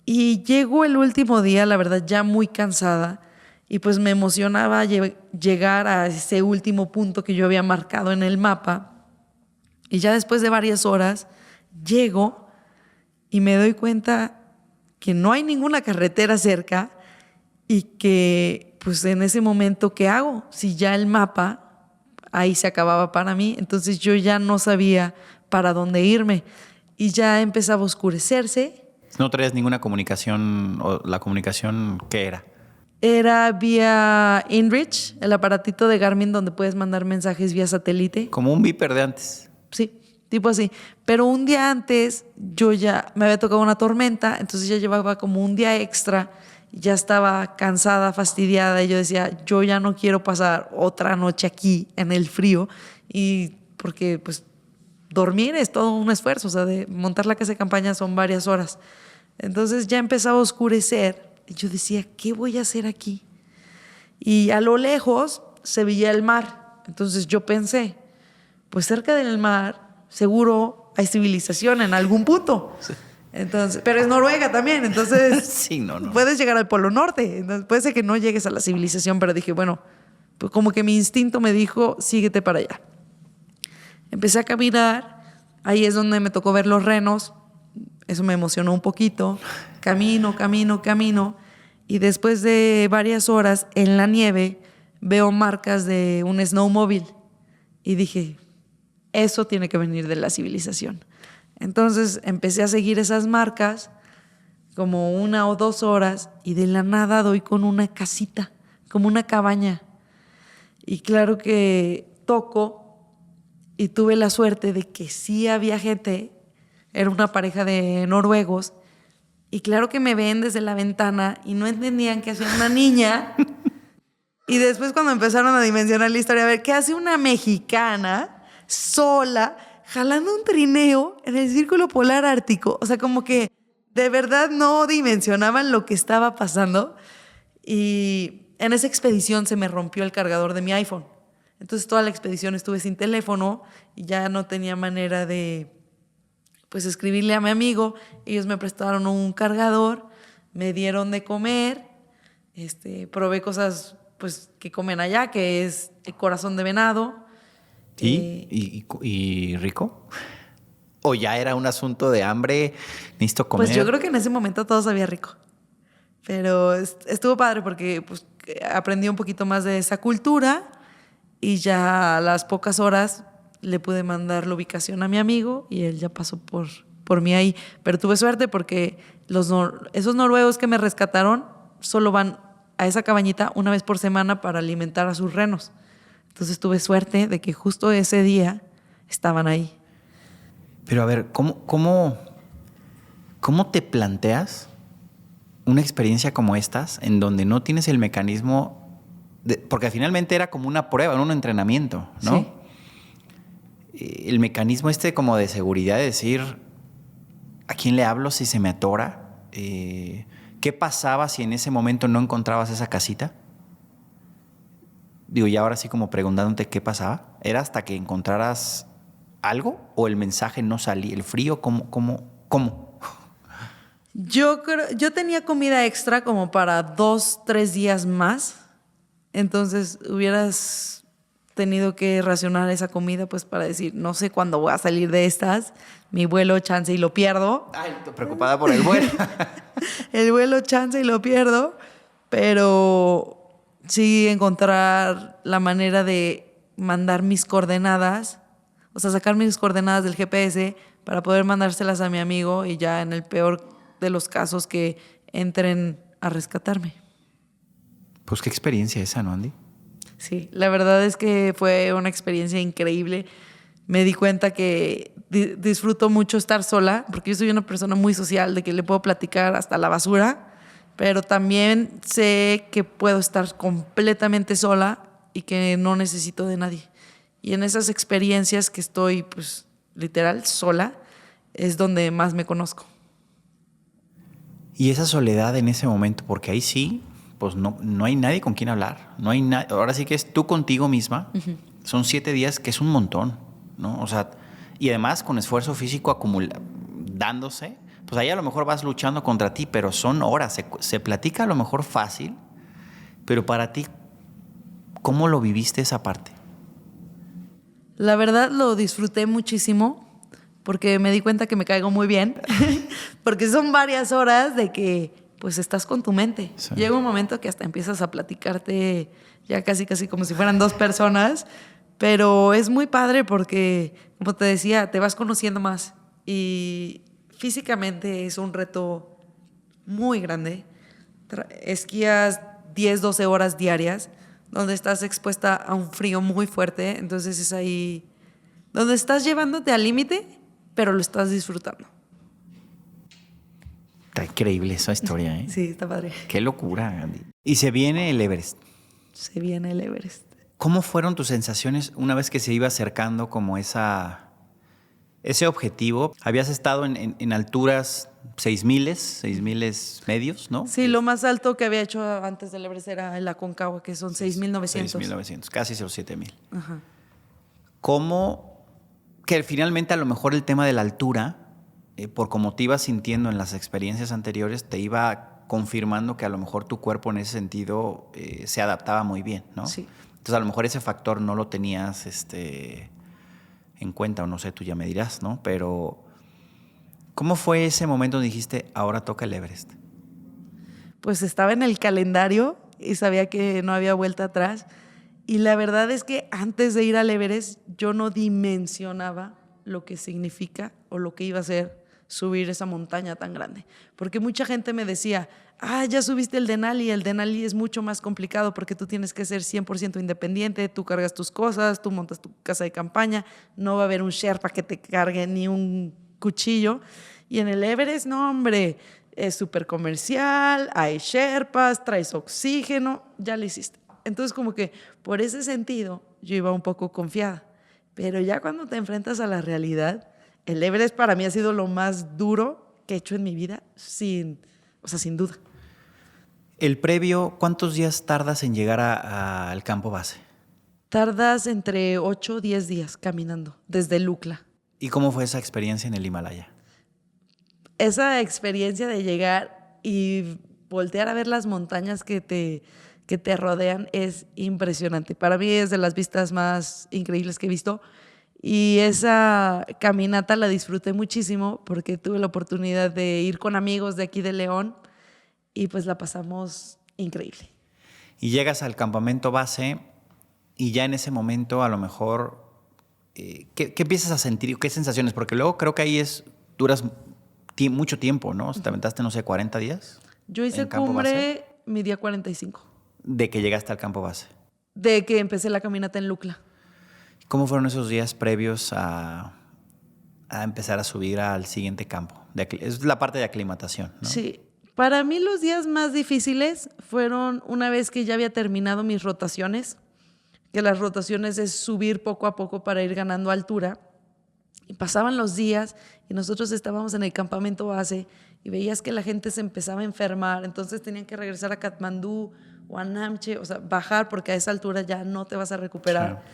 Y llegó el último día, la verdad, ya muy cansada, y pues me emocionaba llegar a ese último punto que yo había marcado en el mapa. Y ya después de varias horas, llego y me doy cuenta que no hay ninguna carretera cerca y que pues en ese momento, ¿qué hago? Si ya el mapa ahí se acababa para mí, entonces yo ya no sabía para dónde irme y ya empezaba a oscurecerse. ¿No traías ninguna comunicación o la comunicación qué era? Era vía InReach, el aparatito de Garmin donde puedes mandar mensajes vía satélite. Como un Viper de antes. Sí, tipo así. Pero un día antes yo ya me había tocado una tormenta, entonces ya llevaba como un día extra, ya estaba cansada, fastidiada y yo decía, yo ya no quiero pasar otra noche aquí en el frío y porque pues dormir es todo un esfuerzo, o sea, de montar la casa de campaña son varias horas. Entonces ya empezaba a oscurecer y yo decía, ¿qué voy a hacer aquí? Y a lo lejos se veía el mar. Entonces yo pensé, pues cerca del mar seguro hay civilización en algún punto. Sí. Entonces, pero es Noruega también, entonces sí, no. Puedes llegar al Polo Norte. Entonces, puede ser que no llegues a la civilización, pero dije, bueno, pues como que mi instinto me dijo, síguete para allá. Empecé a caminar, ahí es donde me tocó ver los renos, eso me emocionó un poquito. Camino, y después de varias horas en la nieve veo marcas de un snowmobile y dije, eso tiene que venir de la civilización. Entonces empecé a seguir esas marcas como 1 o 2 horas y de la nada doy con una casita, como una cabaña. Y claro que toco y tuve la suerte de que sí había gente, era una pareja de noruegos. Y claro que me ven desde la ventana y no entendían qué hacía una niña. Y después cuando empezaron a dimensionar la historia, a ver, ¿qué hace una mexicana sola jalando un trineo en el Círculo Polar Ártico? O sea, como que de verdad no dimensionaban lo que estaba pasando. Y en esa expedición se me rompió el cargador de mi iPhone. Entonces toda la expedición estuve sin teléfono y ya no tenía manera de pues escribirle a mi amigo. Ellos me prestaron un cargador, me dieron de comer, probé cosas pues que comen allá, que es el corazón de venado. ¿Y rico? ¿O ya era un asunto de hambre, necesito comer? Pues yo creo que en ese momento todo sabía rico. Pero estuvo padre porque pues, aprendí un poquito más de esa cultura y ya a las pocas horas le pude mandar la ubicación a mi amigo y él ya pasó por mí ahí. Pero tuve suerte porque esos noruegos que me rescataron solo van a esa cabañita una vez por semana para alimentar a sus renos. Entonces tuve suerte de que justo ese día estaban ahí. Pero a ver, ¿cómo ¿Cómo te planteas una experiencia como estas en donde no tienes el mecanismo porque finalmente era como una prueba, un entrenamiento, ¿no? Sí. El mecanismo como de seguridad de decir, ¿a quién le hablo si se me atora? ¿Qué pasaba si en ese momento no encontrabas esa casita? Digo, y ahora sí como preguntándote qué pasaba. ¿Era hasta que encontraras algo o el mensaje no salía? ¿El frío? ¿Cómo? Yo tenía comida extra como para 2, 3 días más. Entonces hubieras tenido que racionar esa comida pues para decir, no sé cuándo voy a salir de estas. Mi vuelo chance y lo pierdo. Ay, estoy preocupada por el vuelo. El vuelo chance y lo pierdo. Pero sí encontrar la manera de mandar mis coordenadas, o sea, sacar mis coordenadas del GPS para poder mandárselas a mi amigo y ya en el peor de los casos que entren a rescatarme. Pues qué experiencia esa, ¿no, Andy? Sí, la verdad es que fue una experiencia increíble. Me di cuenta que disfruto mucho estar sola, porque yo soy una persona muy social, de que le puedo platicar hasta la basura, pero también sé que puedo estar completamente sola y que no necesito de nadie. Y en esas experiencias que estoy, pues, literal, sola, es donde más me conozco. Y esa soledad en ese momento, porque ahí sí, pues no hay nadie con quien hablar. No hay ahora sí que es tú contigo misma. Uh-huh. Son 7 días, que es un montón, ¿no? O sea, y además con esfuerzo físico dándose, pues ahí a lo mejor vas luchando contra ti, pero son horas. Se platica a lo mejor fácil, pero para ti, ¿cómo lo viviste esa parte? La verdad lo disfruté muchísimo porque me di cuenta que me caigo muy bien, porque son varias horas de que pues estás con tu mente. Sí. Llega un momento que hasta empiezas a platicarte ya casi como si fueran 2 personas, pero es muy padre porque, como te decía, te vas conociendo más y físicamente es un reto muy grande. Esquías 10, 12 horas diarias, donde estás expuesta a un frío muy fuerte, entonces es ahí donde estás llevándote al límite, pero lo estás disfrutando. Está increíble esa historia, ¿eh? Sí, está padre. Qué locura, Andy. Y se viene el Everest. Se viene el Everest. ¿Cómo fueron tus sensaciones una vez que se iba acercando como ese objetivo? Habías estado en alturas 6,000 medios, ¿no? Sí, lo más alto que había hecho antes del Everest era el Aconcagua, que son 6,900. 6,900, casi los 7,000. Ajá. ¿Cómo? Que finalmente a lo mejor el tema de la altura, por como te ibas sintiendo en las experiencias anteriores, te iba confirmando que a lo mejor tu cuerpo en ese sentido se adaptaba muy bien, ¿no? Sí. Entonces a lo mejor ese factor no lo tenías en cuenta, o no sé, tú ya me dirás, ¿no? Pero ¿cómo fue ese momento donde dijiste, ahora toca el Everest? Pues estaba en el calendario y sabía que no había vuelta atrás. Y la verdad es que antes de ir al Everest yo no dimensionaba lo que significa o lo que iba a ser subir esa montaña tan grande. Porque mucha gente me decía, ya subiste el Denali. El Denali es mucho más complicado porque tú tienes que ser 100% independiente, tú cargas tus cosas, tú montas tu casa de campaña, no va a haber un Sherpa que te cargue ni un cuchillo. Y en el Everest, no, hombre, es súper comercial, hay Sherpas, traes oxígeno, ya lo hiciste. Entonces como que por ese sentido yo iba un poco confiada. Pero ya cuando te enfrentas a la realidad, el Everest para mí ha sido lo más duro que he hecho en mi vida, sin duda. El previo, ¿cuántos días tardas en llegar al campo base? Tardas entre 8 o 10 días caminando desde Lukla. ¿Y cómo fue esa experiencia en el Himalaya? Esa experiencia de llegar y voltear a ver las montañas que te rodean es impresionante. Para mí es de las vistas más increíbles que he visto. Y esa caminata la disfruté muchísimo porque tuve la oportunidad de ir con amigos de aquí de León y pues la pasamos increíble. Y llegas al campamento base y ya en ese momento a lo mejor, ¿qué empiezas a sentir? ¿Qué sensaciones? Porque luego creo que ahí duras mucho tiempo, ¿no? ¿Te aventaste, no sé, 40 días? Yo hice cumbre mi día 45. ¿De que llegaste al campo base? De que empecé la caminata en Lukla. ¿Cómo fueron esos días previos a a empezar a subir al siguiente campo? Es la parte de aclimatación, ¿no? Sí. Para mí los días más difíciles fueron una vez que ya había terminado mis rotaciones, que las rotaciones es subir poco a poco para ir ganando altura. Y pasaban los días y nosotros estábamos en el campamento base y veías que la gente se empezaba a enfermar, entonces tenían que regresar a Katmandú o a Namche, o sea, bajar porque a esa altura ya no te vas a recuperar. Claro.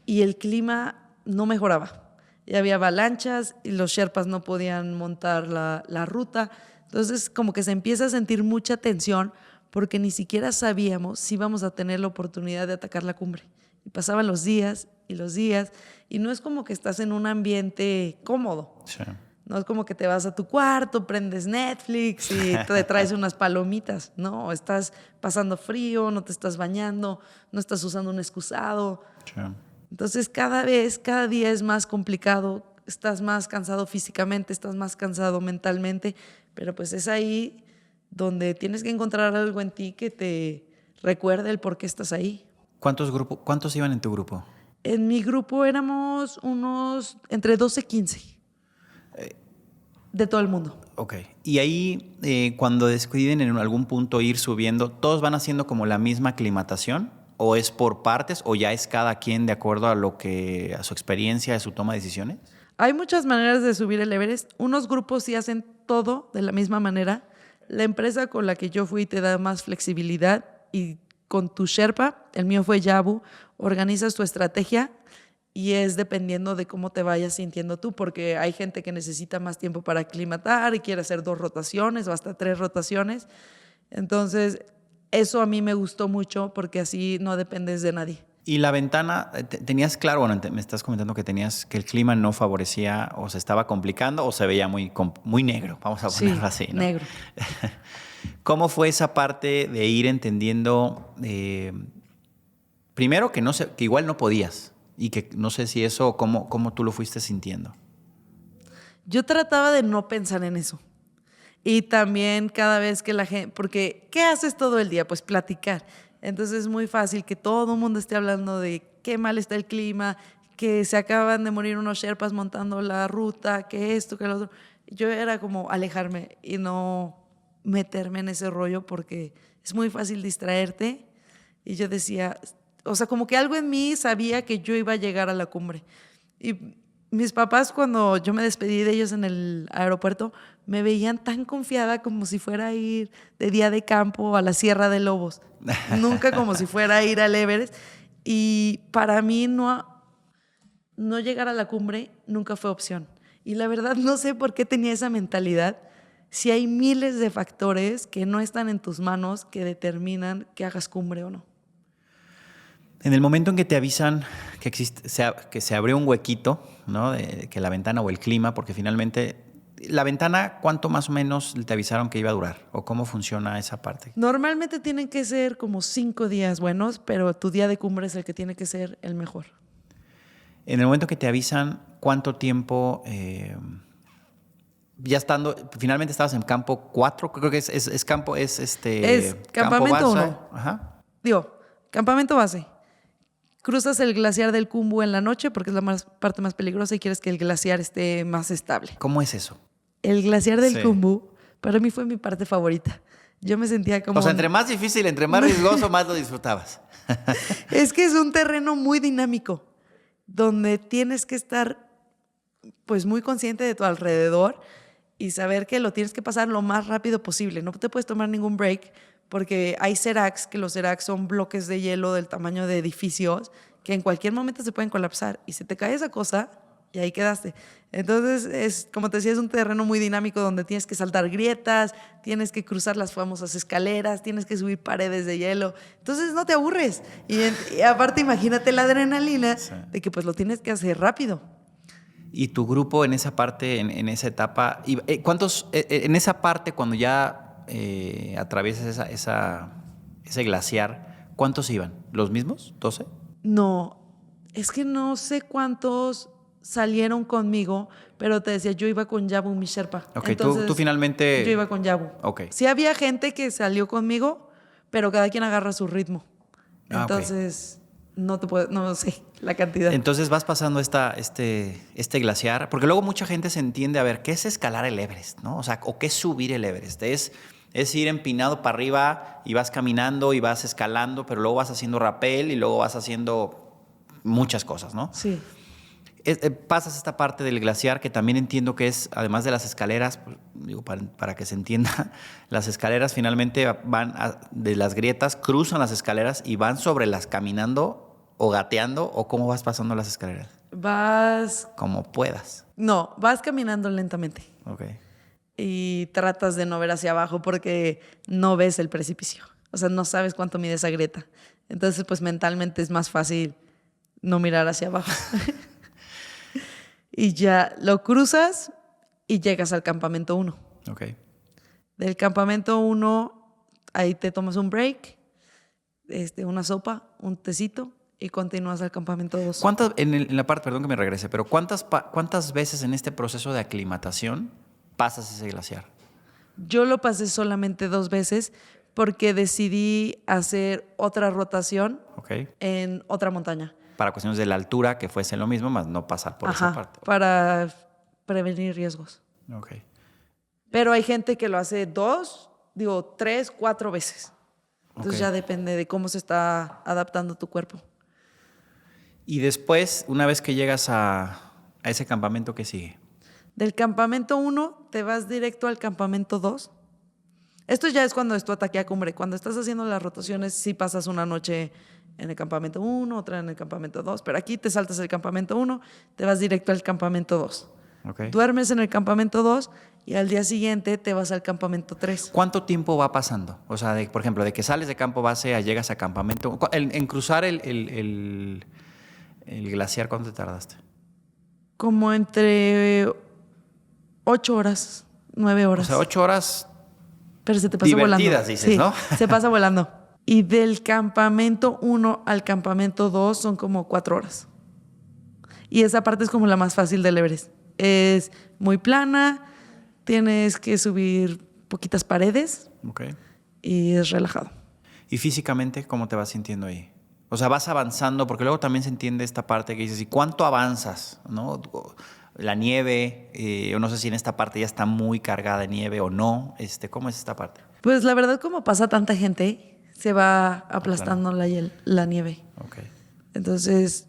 Y el clima no mejoraba. Ya había avalanchas y los sherpas no podían montar la ruta. Entonces como que se empieza a sentir mucha tensión porque ni siquiera sabíamos si íbamos a tener la oportunidad de atacar la cumbre. Y pasaban los días y no es como que estás en un ambiente cómodo. Sí. No es como que te vas a tu cuarto, prendes Netflix y te traes unas palomitas, ¿no? Estás pasando frío, no te estás bañando, no estás usando un excusado. Sí. Entonces cada día es más complicado, estás más cansado físicamente, estás más cansado mentalmente, pero pues es ahí donde tienes que encontrar algo en ti que te recuerde el por qué estás ahí. ¿Cuántos iban en tu grupo? En mi grupo éramos unos entre 12 y 15 de todo el mundo. Ok. Y ahí, cuando deciden en algún punto ir subiendo, ¿todos van haciendo como la misma aclimatación? ¿O es por partes? ¿O ya es cada quien de acuerdo a su experiencia, a su toma de decisiones? Hay muchas maneras de subir el Everest. Unos grupos sí hacen todo de la misma manera. La empresa con la que yo fui te da más flexibilidad y con tu Sherpa, el mío fue Yabu, organizas tu estrategia y es dependiendo de cómo te vayas sintiendo tú, porque hay gente que necesita más tiempo para aclimatar y quiere hacer 2 rotaciones o hasta 3 rotaciones. Entonces, eso a mí me gustó mucho porque así no dependes de nadie. Y la ventana, tenías claro, bueno, me estás comentando que que el clima no favorecía o se estaba complicando o se veía muy negro, vamos a ponerlo así, ¿no? Negro. ¿Cómo fue esa parte de ir entendiendo, primero que igual no podías y que no sé si eso, cómo tú lo fuiste sintiendo? Yo trataba de no pensar en eso. Y también cada vez que la gente, porque ¿qué haces todo el día? Pues platicar. Entonces es muy fácil que todo el mundo esté hablando de qué mal está el clima, que se acaban de morir unos sherpas montando la ruta, que esto, que lo otro. Yo era como alejarme y no meterme en ese rollo porque es muy fácil distraerte. Y yo decía, o sea, como que algo en mí sabía que yo iba a llegar a la cumbre. Y mis papás, cuando yo me despedí de ellos en el aeropuerto, me veían tan confiada como si fuera a ir de día de campo a la Sierra de Lobos. Nunca como si fuera a ir al Everest. Y para mí no llegar a la cumbre nunca fue opción. Y la verdad no sé por qué tenía esa mentalidad. Si hay miles de factores que no están en tus manos que determinan que hagas cumbre o no. En el momento en que te avisan que se abrió un huequito, ¿no? De que la ventana o el clima, porque finalmente la ventana, ¿cuánto más o menos te avisaron que iba a durar? ¿O cómo funciona esa parte? Normalmente tienen que ser como 5 días buenos, pero tu día de cumbre es el que tiene que ser el mejor. En el momento que te avisan, ¿cuánto tiempo, ya finalmente estabas en campo 4? Creo que es campo, Es campamento 1. Ajá. Digo, campamento base. Cruzas el glaciar del Khumbu en la noche porque es la parte más peligrosa y quieres que el glaciar esté más estable. ¿Cómo es eso? El glaciar del Sí. Khumbu para mí fue mi parte favorita. Yo me sentía como... O sea, entre más difícil, entre más riesgoso, más lo disfrutabas. Es que es un terreno muy dinámico donde tienes que estar pues muy consciente de tu alrededor y saber que lo tienes que pasar lo más rápido posible. No te puedes tomar ningún break porque hay seracs, que los seracs son bloques de hielo del tamaño de edificios que en cualquier momento se pueden colapsar y se te cae esa cosa y ahí quedaste. Entonces, como te decía, es un terreno muy dinámico donde tienes que saltar grietas, tienes que cruzar las famosas escaleras, tienes que subir paredes de hielo. Entonces no te aburres. Y aparte imagínate la adrenalina de que pues lo tienes que hacer rápido. Y tu grupo en esa parte, en esa etapa, ¿cuántos, en esa parte cuando ya atraviesas ese glaciar, cuántos iban? ¿Los mismos? ¿12? No, es que no sé cuántos salieron conmigo, pero te decía, yo iba con Yabu, mi Sherpa. Ok, Entonces, tú finalmente... yo iba con Yabu. Ok. Sí había gente que salió conmigo, pero cada quien agarra su ritmo. Ah, ok. Entonces, no sé la cantidad. Entonces vas pasando este glaciar, porque luego mucha gente se entiende, a ver, ¿qué es escalar el Everest? ¿No? O sea, ¿o qué es subir el Everest? Es ir empinado para arriba y vas caminando y vas escalando, pero luego vas haciendo rappel y luego vas haciendo muchas cosas, ¿no? Sí. Pasas esta parte del glaciar que también entiendo que es, además de las escaleras, pues, digo, para que se entienda, las escaleras finalmente van de las grietas, cruzan las escaleras y van sobre las caminando o gateando, o cómo vas pasando las escaleras. Vas... Como puedas. No, vas caminando lentamente. Ok. Y tratas de no ver hacia abajo porque no ves el precipicio. O sea, no sabes cuánto mide esa grieta. Entonces, pues mentalmente es más fácil no mirar hacia abajo. Y ya lo cruzas y llegas al campamento 1. Ok. Del campamento 1, ahí te tomas un break, una sopa, un tecito y continúas al campamento 2. En la parte, perdón que me regrese, pero ¿cuántas veces en este proceso de aclimatación pasas ese glaciar? Yo lo pasé solamente 2 veces porque decidí hacer otra rotación en otra montaña. Para cuestiones de la altura, que fuese lo mismo, más no pasar por esa parte. Para prevenir riesgos. Ok. Pero hay gente que lo hace 3, 4 veces. Entonces ya depende de cómo se está adaptando tu cuerpo. Y después, una vez que llegas a ese campamento, ¿qué sigue? Del campamento 1 te vas directo al campamento 2. Esto ya es cuando es tu ataque a cumbre. Cuando estás haciendo las rotaciones, sí pasas una noche en el campamento 1, otra en el campamento 2. Pero aquí te saltas el campamento 1, te vas directo al campamento 2. Okay. Duermes en el campamento 2 y al día siguiente te vas al campamento 3. ¿Cuánto tiempo va pasando? O sea, por ejemplo, de que sales de campo base a llegas a campamento. En cruzar el glaciar, ¿cuánto te tardaste? Como entre 8 horas, 9 horas. O sea, 8 horas pero se te pasa volando. Divertidas, dices, sí, ¿no? Se pasa volando. Y del campamento 1 al campamento 2 son como 4 horas. Y esa parte es como la más fácil del Everest. Es muy plana, tienes que subir poquitas paredes y es relajado. ¿Y físicamente cómo te vas sintiendo ahí? O sea, vas avanzando, porque luego también se entiende esta parte que dices, ¿y cuánto avanzas? ¿No? La nieve, o no sé si en esta parte ya está muy cargada de nieve o no. ¿Cómo es esta parte? Pues la verdad, como pasa tanta gente, se va aplastando la nieve. Okay. Entonces,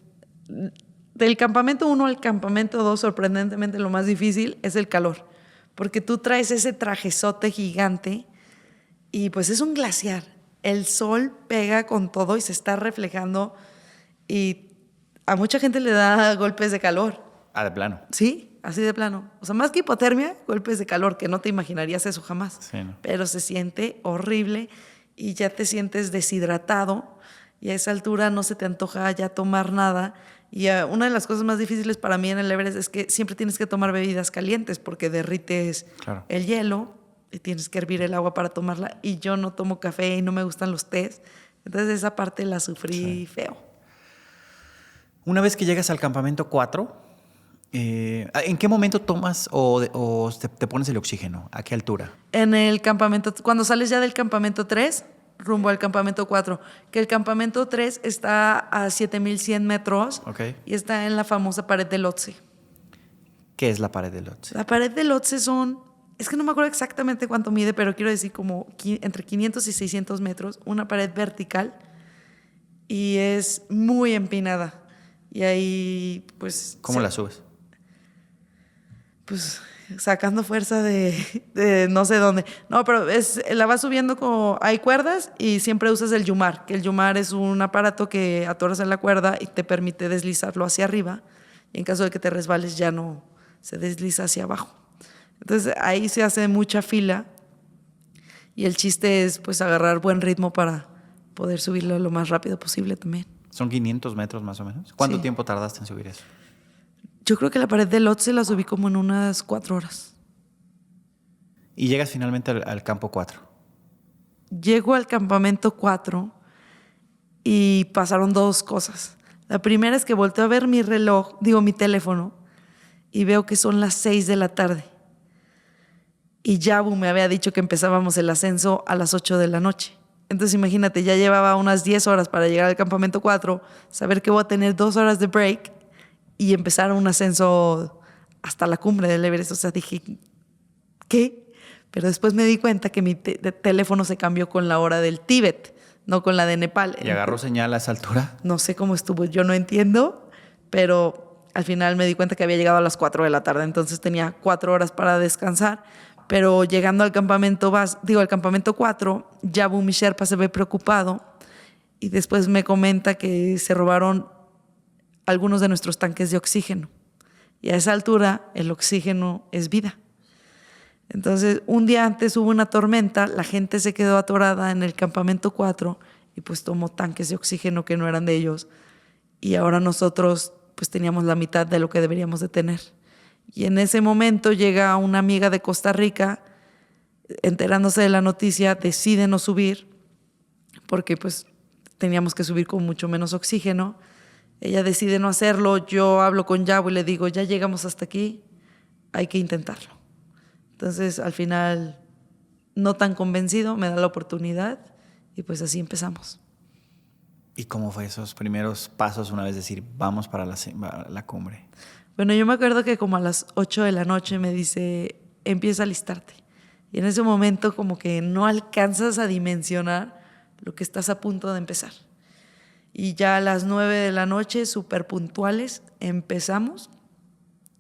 del campamento 1 al campamento 2, sorprendentemente lo más difícil es el calor. Porque tú traes ese trajezote gigante y pues es un glaciar. El sol pega con todo y se está reflejando y a mucha gente le da golpes de calor. Ah, de plano. Sí, así de plano. O sea, más que hipotermia, golpes de calor, que no te imaginarías eso jamás. Sí, ¿no? Pero se siente horrible y ya te sientes deshidratado y a esa altura no se te antoja ya tomar nada. Y una de las cosas más difíciles para mí en el Everest es que siempre tienes que tomar bebidas calientes porque derrites el hielo y tienes que hervir el agua para tomarla. Y yo no tomo café y no me gustan los tés. Entonces esa parte la sufrí feo. Una vez que llegas al campamento 4... ¿en qué momento tomas o te pones el oxígeno? ¿A qué altura? En el campamento, cuando sales ya del campamento 3, rumbo al campamento 4, que el campamento 3 está a 7,100 metros y está en la famosa pared del Lhotse. ¿Qué es la pared del Lhotse? La pared del Lhotse es que no me acuerdo exactamente cuánto mide, pero quiero decir como entre 500 y 600 metros, una pared vertical y es muy empinada. Y ahí, pues... ¿Cómo la subes? Pues sacando fuerza de no sé dónde. No, pero la vas subiendo como... Hay cuerdas y siempre usas el yumar, que el yumar es un aparato que atoras en la cuerda y te permite deslizarlo hacia arriba. Y en caso de que te resbales ya no se desliza hacia abajo. Entonces ahí se hace mucha fila y el chiste es pues agarrar buen ritmo para poder subirlo lo más rápido posible también. ¿Son 500 metros más o menos? ¿Cuánto tiempo tardaste en subir eso? Yo creo que la pared del Lhotse la subí como en unas 4 horas. Y llegas finalmente al campo 4. Llego al campamento 4 y pasaron 2 cosas. La primera es que volteo a ver mi teléfono, y veo que son las 6 de la tarde. Y Yabu me había dicho que empezábamos el ascenso a las 8 de la noche. Entonces imagínate, ya llevaba unas 10 horas para llegar al campamento 4, saber que voy a tener 2 horas de break y empezar un ascenso hasta la cumbre del Everest. O sea, dije, ¿qué? Pero después me di cuenta que mi teléfono se cambió con la hora del Tíbet, no con la de Nepal. ¿Y agarró señal a esa altura? No sé cómo estuvo, yo no entiendo, pero al final me di cuenta que había llegado a las 4 de la tarde, entonces tenía 4 horas para descansar. Pero llegando al campamento, al campamento 4, Yabu, mi Sherpa, se ve preocupado y después me comenta que se robaron algunos de nuestros tanques de oxígeno. Y a esa altura el oxígeno es vida. Entonces, un día antes hubo una tormenta, la gente se quedó atorada en el campamento 4 y pues tomó tanques de oxígeno que no eran de ellos. Y ahora nosotros pues teníamos la mitad de lo que deberíamos de tener. Y en ese momento llega una amiga de Costa Rica, enterándose de la noticia, decide no subir, porque pues teníamos que subir con mucho menos oxígeno. Ella decide no hacerlo, yo hablo con Yabu y le digo, ya llegamos hasta aquí, hay que intentarlo. Entonces al final, no tan convencido, me da la oportunidad y pues así empezamos. ¿Y cómo fue esos primeros pasos una vez decir, vamos para la cumbre? Bueno, yo me acuerdo que como a las 8 de la noche me dice, empieza a alistarte. Y en ese momento como que no alcanzas a dimensionar lo que estás a punto de empezar. Y ya a las 9 de la noche, súper puntuales, empezamos.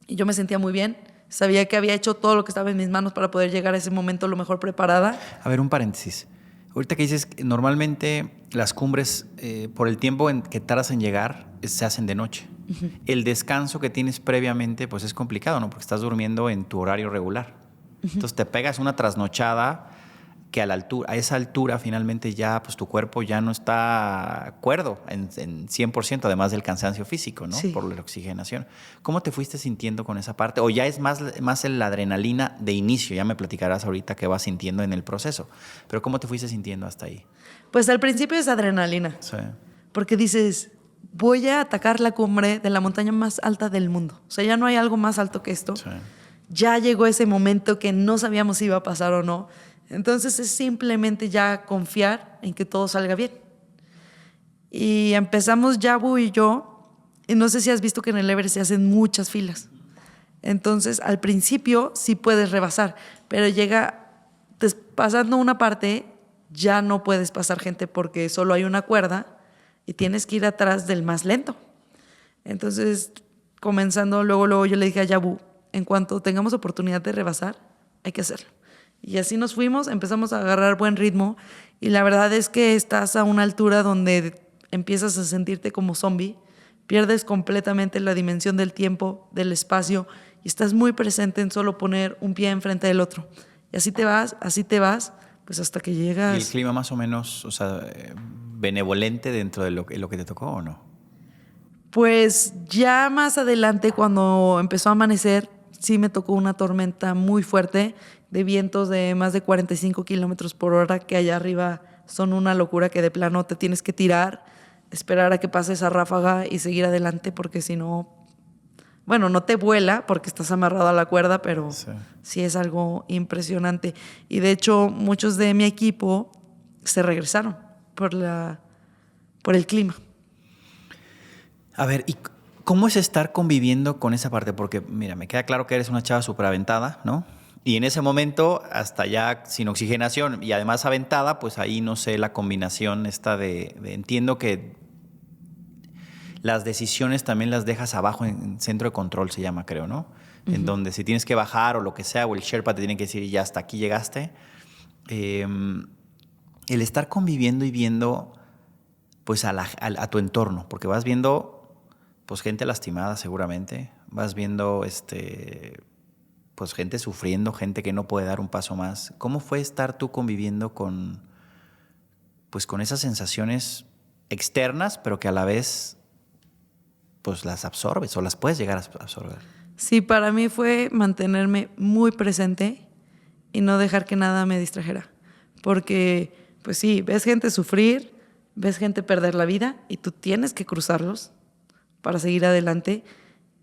Y yo me sentía muy bien. Sabía que había hecho todo lo que estaba en mis manos para poder llegar a ese momento lo mejor preparada. A ver, un paréntesis. Ahorita que dices, normalmente las cumbres, por el tiempo en que tardas en llegar, se hacen de noche. Uh-huh. El descanso que tienes previamente, pues es complicado, ¿no? Porque estás durmiendo en tu horario regular. Uh-huh. Entonces te pegas una trasnochada que a esa altura finalmente ya, pues tu cuerpo ya no está cuerdo en 100%, además del cansancio físico, ¿no? Sí. Por la oxigenación. ¿Cómo te fuiste sintiendo con esa parte? ¿O ya es más la adrenalina de inicio? Ya me platicarás ahorita qué vas sintiendo en el proceso. Pero ¿cómo te fuiste sintiendo hasta ahí? Pues al principio es adrenalina. Sí. Porque dices, voy a atacar la cumbre de la montaña más alta del mundo. O sea, ya no hay algo más alto que esto. Sí. Ya llegó ese momento que no sabíamos si iba a pasar o no. Entonces es simplemente ya confiar en que todo salga bien. Y empezamos Yabu y yo, y no sé si has visto que en el Everest se hacen muchas filas. Entonces al principio sí puedes rebasar, pero pasando una parte ya no puedes pasar gente porque solo hay una cuerda y tienes que ir atrás del más lento. Entonces comenzando luego yo le dije a Yabu, en cuanto tengamos oportunidad de rebasar, hay que hacerlo. Y así nos fuimos, empezamos a agarrar buen ritmo y la verdad es que estás a una altura donde empiezas a sentirte como zombie, pierdes completamente la dimensión del tiempo, del espacio y estás muy presente en solo poner un pie enfrente del otro. Y así te vas, pues hasta que llegas. ¿Y el clima más o menos, benevolente dentro de lo que te tocó o no? Pues ya más adelante cuando empezó a amanecer, sí me tocó una tormenta muy fuerte de vientos de más de 45 kilómetros por hora que allá arriba son una locura que de plano te tienes que tirar, esperar a que pase esa ráfaga y seguir adelante porque si no, bueno, no te vuela porque estás amarrado a la cuerda, pero sí es algo impresionante. Y de hecho muchos de mi equipo se regresaron por el clima. A ver, ¿y cómo es estar conviviendo con esa parte? Porque, mira, me queda claro que eres una chava súper aventada, ¿no? Y en ese momento, hasta ya sin oxigenación y además aventada, pues ahí no sé la combinación esta de entiendo que las decisiones también las dejas abajo en centro de control, se llama, creo, ¿no? Uh-huh. En donde si tienes que bajar o lo que sea, o el Sherpa te tiene que decir, ya hasta aquí llegaste. El estar conviviendo y viendo pues a tu entorno, porque vas viendo pues gente lastimada seguramente, vas viendo pues gente sufriendo, gente que no puede dar un paso más. ¿Cómo fue estar tú conviviendo con esas sensaciones externas, pero que a la vez pues las absorbes o las puedes llegar a absorber? Sí, para mí fue mantenerme muy presente y no dejar que nada me distrajera. Porque, pues sí, ves gente sufrir, ves gente perder la vida y tú tienes que cruzarlos para seguir adelante.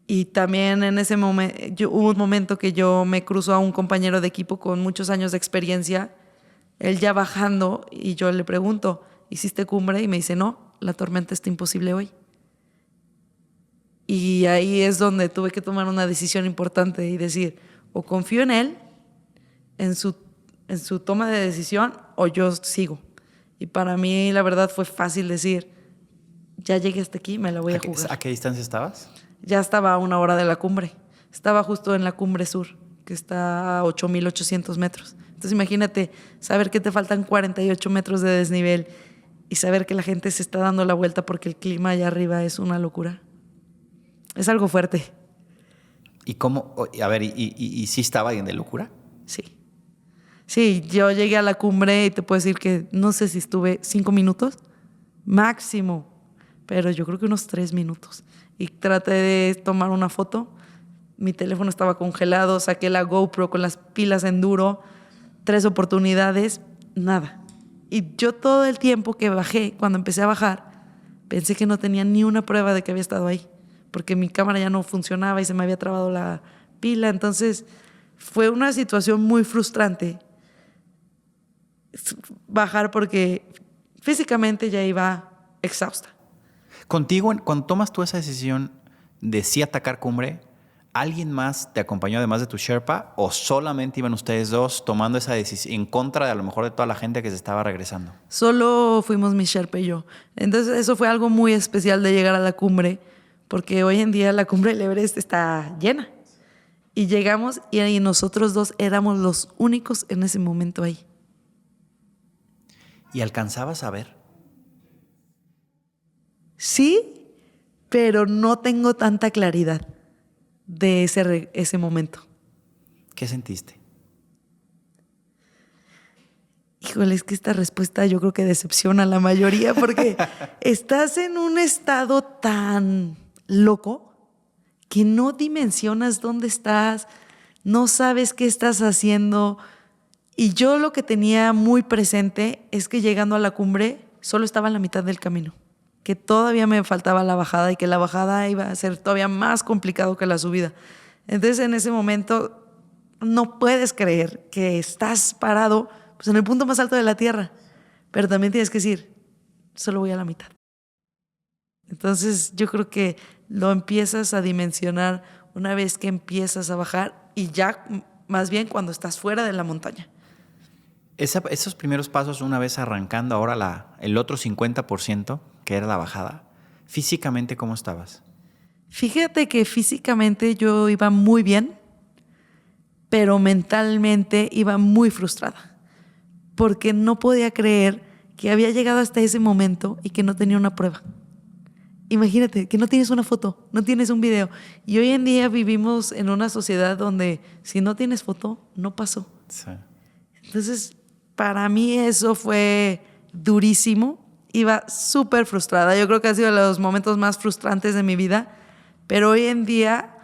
Y también en ese momento, hubo un momento que yo me cruzo a un compañero de equipo con muchos años de experiencia él ya bajando y yo le pregunto, ¿hiciste cumbre? Y me dice, no, la tormenta está imposible hoy. Y ahí es donde tuve que tomar una decisión importante y decir, o confío en él, en su toma de decisión, o yo sigo. Y para mí la verdad fue fácil decir, ya llegué hasta aquí, me la voy a jugar. ¿A qué distancia estabas? Ya estaba a 1 hora de la cumbre. Estaba justo en la cumbre sur, que está a 8,800 metros. Entonces imagínate saber que te faltan 48 metros de desnivel y saber que la gente se está dando la vuelta porque el clima allá arriba es una locura. Es algo fuerte. ¿Y cómo? A ver, ¿y sí estaba alguien de locura? Sí. Sí, yo llegué a la cumbre y te puedo decir que no sé si estuve 5 minutos, máximo, pero yo creo que unos 3 minutos. Y traté de tomar una foto. Mi teléfono estaba congelado, saqué la GoPro con las pilas enduro, 3 oportunidades, nada. Y yo todo el tiempo que bajé, cuando empecé a bajar, pensé que no tenía ni una prueba de que había estado ahí, porque mi cámara ya no funcionaba y se me había trabado la pila. Entonces fue una situación muy frustrante bajar porque físicamente ya iba exhausta. Contigo, cuando tomas tú esa decisión de sí atacar cumbre, ¿alguien más te acompañó además de tu Sherpa o solamente iban ustedes dos tomando esa decisión en contra de a lo mejor de toda la gente que se estaba regresando? Solo fuimos mi Sherpa y yo. Entonces eso fue algo muy especial de llegar a la cumbre, porque hoy en día la cumbre del Everest está llena. Y llegamos y nosotros dos éramos los únicos en ese momento ahí. ¿Y alcanzabas a ver? Sí, pero no tengo tanta claridad de ese momento. ¿Qué sentiste? Híjole, es que esta respuesta yo creo que decepciona a la mayoría porque estás en un estado tan loco que no dimensionas dónde estás, no sabes qué estás haciendo. Y yo lo que tenía muy presente es que llegando a la cumbre solo estaba en la mitad del camino, que todavía me faltaba la bajada y que la bajada iba a ser todavía más complicado que la subida. Entonces en ese momento no puedes creer que estás parado pues, en el punto más alto de la tierra, pero también tienes que decir, solo voy a la mitad. Entonces yo creo que lo empiezas a dimensionar una vez que empiezas a bajar y ya más bien cuando estás fuera de la montaña. Esos primeros pasos, una vez arrancando ahora el otro 50%, que era la bajada, físicamente, ¿cómo estabas? Fíjate que físicamente yo iba muy bien, pero mentalmente iba muy frustrada, porque no podía creer que había llegado hasta ese momento y que no tenía una prueba. Imagínate que no tienes una foto, no tienes un video. Y hoy en día vivimos en una sociedad donde si no tienes foto, no pasó. Sí. Entonces, para mí eso fue durísimo. Iba súper frustrada. Yo creo que ha sido de los momentos más frustrantes de mi vida. Pero hoy en día